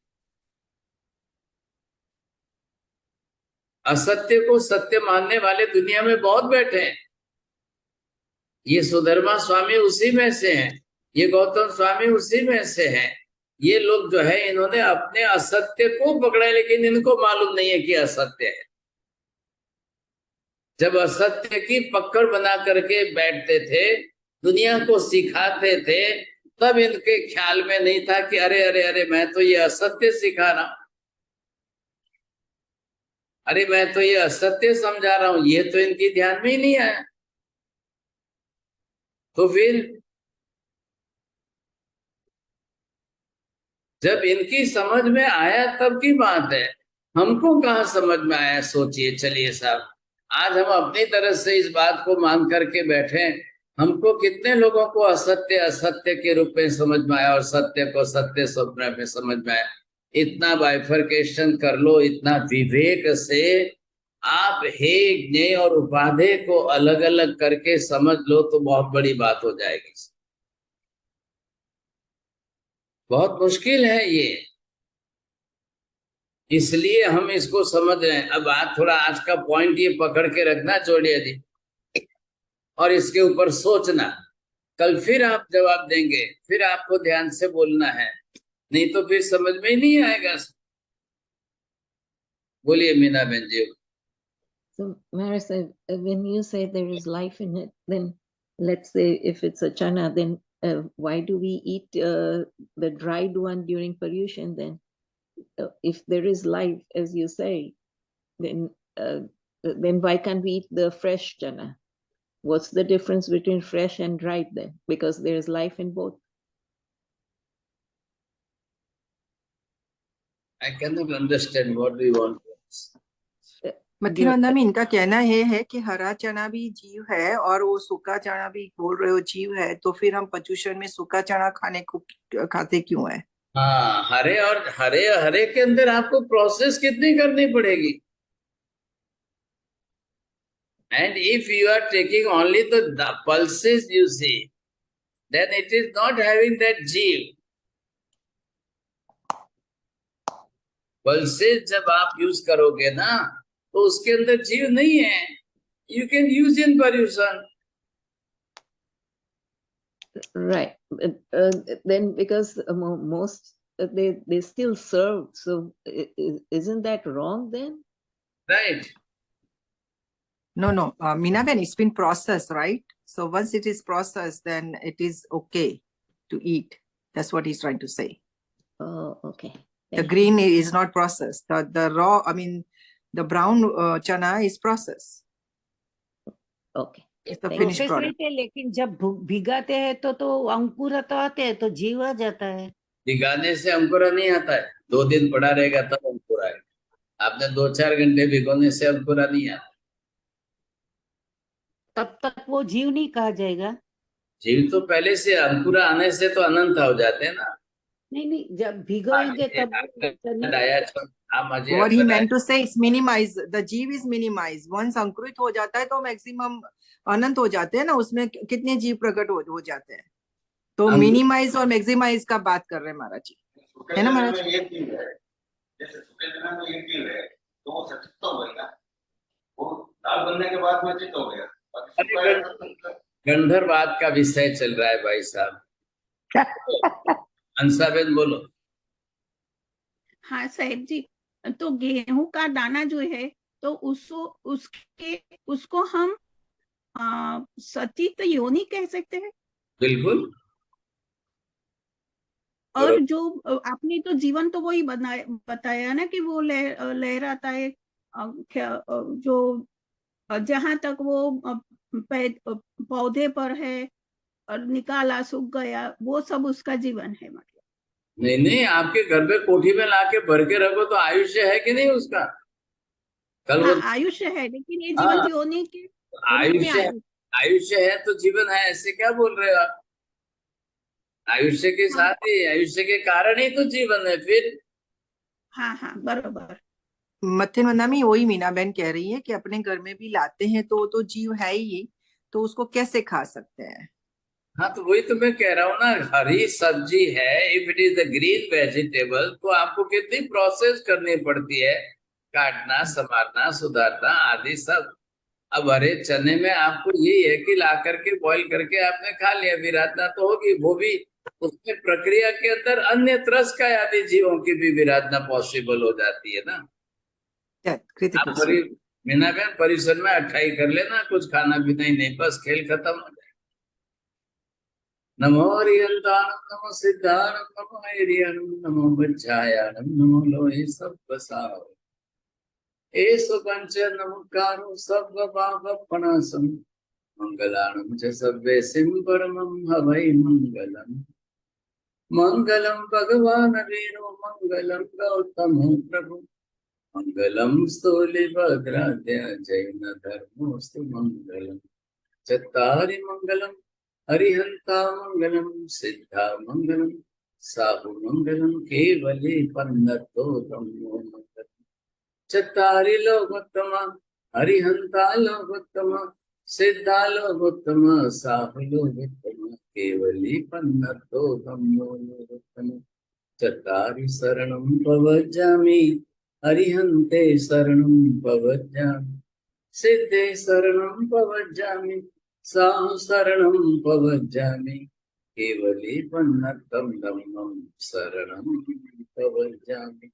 असत्य को सत्य मानने वाले दुनिया में बहुत बैठे हैं। ये सुधर्मा स्वामी उसी में से हैं, ये गौतम स्वामी उसी में से हैं। ये लोग जो है, इन्होंने अपने असत्य को पकड़ा, लेकिन इनको मालूम नहीं है कि असत्य है। जब असत्य की पकड़ बना करके बैठते थे, दुनिया को सिखाते थे, तब इनके ख्याल में नहीं था कि अरे अरे अरे मैं तो ये असत्य सिखा रहा हूं, अरे मैं तो ये असत्य समझा रहा हूं, ये तो इनकी ध्यान में ही नहीं आया। तो फिर जब इनकी समझ में आया तब की बात है, हमको कहाँ समझ में आया? सोचिए। चलिए साहब, आज हम अपनी तरफ से इस बात को मान करके बैठे, हमको कितने लोगों को असत्य असत्य के रूप में समझ में आया और सत्य को सत्य स्वप्न में समझ में आया। इतना बाइफर्केशन कर लो, इतना विवेक से आप हे ज्ञेय और उपाधेय को अलग अलग करके समझ लो तो बहुत बड़ी बात हो जाएगी। बहुत मुश्किल है ये, इसलिए हम इसको समझ रहे हैं। अब आज थोड़ा आज का पॉइंट ये पकड़ के रखना चोड़िया जी, और इसके ऊपर सोचना। कल फिर आप जवाब देंगे, फिर आपको ध्यान से बोलना है, नहीं तो फिर समझ में ही नहीं आएगा। बोलिए मीना बहन जी। So, Maris, when you say there is life in it, then let's say if it's a chana, then why do we eat the dried one during Paryushan then? If there is life, as you say, then why can't we eat the fresh chana? What's the difference between fresh and dried then? Because there is life in both. I cannot understand what do you want. मथिनंदा में इनका कहना ये है कि हरा चना भी जीव है और वो सूखा चना भी बोल रहे हो जीव है, तो फिर हम पर्युषण में सूखा चना खाते क्यों है? हाँ, हरे और हरे के अंदर आपको प्रोसेस कितनी करनी पड़ेगी? And if you are taking only the pulses, you see, then it is not having that जीव. पल्सेस जब आप यूज करोगे ना, तो उसके अंदर जीव नहीं है. You can use in Paryushan. Right. Then because most they still serve, so isn't that wrong then? Right. No, Minaben, it's been processed, right? So once it is processed, then it is okay to eat. That's what he's trying to say. Oh, okay. The green is not processed. The raw, I mean, the brown chana is processed. Okay. It's the finished product. लेकिन जब भिगाते हैं तो अंकुर तो आते हैं, तो जीव आ जाता है. भिगाने से अंकुरा नहीं आता है. 2 दिन पड़ा रहेगा तब अंकुर आएगा. आपने 2-4 घंटे भिगोने से अंकुरा नहीं आता. तब तक वो जीव नहीं कहा जाएगा. जीव तो पहले से, अंकुरा आने से तो अनंत हो जाते हैं ना. नहीं, जब भिगोएंगे तब. What he meant to say is minimize. The जीव is minimized. Once अंकुरित हो जाता है तो मैक्सिमम अनंत हो जाते हैं ना, उसमें कितने जीव प्रकट हो जाते हैं. तो मिनिमाइज और मैक्सिमाइज का बात कर रहे हैं महाराज जी, है ना महाराज? जैसे सूखे चना में एक जीव है तो वो सचित तो होगा, वो दाल बनने के बाद में चित हो गया. गंधर्वाद का विषय चल रहा है भाई साहब. अंसाबेन बोलो. हाँ साहेब जी, तो गेहूं का दाना जो है तो उसको हम सचित योनि कह सकते हैं. बिल्कुल. और जो आपने तो जीवन तो वही बताया ना कि वो लहराता है, जो जहां तक वो पौधे पर है और निकाला सूख गया, वो सब उसका जीवन है. मतलब नहीं, आपके घर पे कोठी में लाके भर के रखो तो आयुष्य है कि नहीं उसका? कल वो आयुष्य है, लेकिन ये जीवन योनि के आयुष्य है तो जीवन है, ऐसे क्या बोल रहे हो आप? आयुष्य के साथ ही, आयुष्य के कारण ही तो जीवन है फिर. हाँ, बरोबर. मथिनवंदा में वही मीना बहन कह रही है कि अपने घर में भी लाते हैं तो जीव है ही, तो उसको कैसे खा सकते हैं? हाँ, तो वही तो मैं कह रहा हूँ ना, हरी सब्जी है, if it is the green vegetable, तो आपको कितनी प्रोसेस करनी पड़ती है, काटना, संवारना, सुधारना आदि सब. अब हरे चने में आपको यही है कि ला करके बॉईल करके आपने खा लिया, विराधना तो होगी, वो भी उसमें प्रक्रिया के अंदर अन्य त्रस्त का आदि जीवों की भी विराधना पॉसिबल हो जाती है ना. आप मीना बहन परिसर में 28 कर लेना, कुछ खाना पीना ही नहीं, बस खेल खत्म हो जाए. नमो हरिहंताणं, नमो सिद्धाणं, नमो हरिहरं, नमो वज्रायाणं, नमो लोहे सब्बसाव. एषु पंच नमकारो सर्वपापप्रणाशं, मंगलानं च सर्वेसिं परमं हवै मंगलम्. मंगलं भगवान् वीरो, मंगलं गौतमो प्रभु, मंगलं स्थूलिभद्राद्य जैन धर्मोऽस्तु मंगलम्. चत्वारि मंगलम् हरिहंता मंगलम, सिद्धा मंगलम, साहु मंगलम, केवले पन्नतो ब्रह्मो मंगलम. चत्तारि लोकोत्तम हरिहंता लोकोत्तम, सिद्धा लोकोत्तम, साहु लोकोत्तम, केवले पन्नतो ब्रह्मो लोकोत्तम. चत्तारि शरणं प्रवज्जामि, हरिहंते शरणं प्रवज्जामि, सिद्धे शरणं प्रवज्जामि, साहु शरणं प्रवज्जामि, केवले पन्नतं धम्मं शरणं प्रवज्जामि.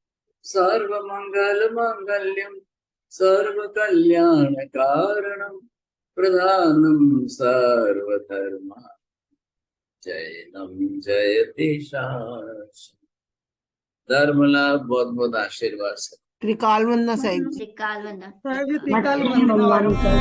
सर्वमंगल मांगल्यम सर्वकल्याण कारणम प्रधानम सर्वधर्म जैनम जयति शाश्वतम्। धर्म लाभ, बहुत बहुत आशीर्वाद से। त्रिकाल वंदना साहिब जी। त्रिकाल वंदना। साहिब जी त्रिकाल वंदना।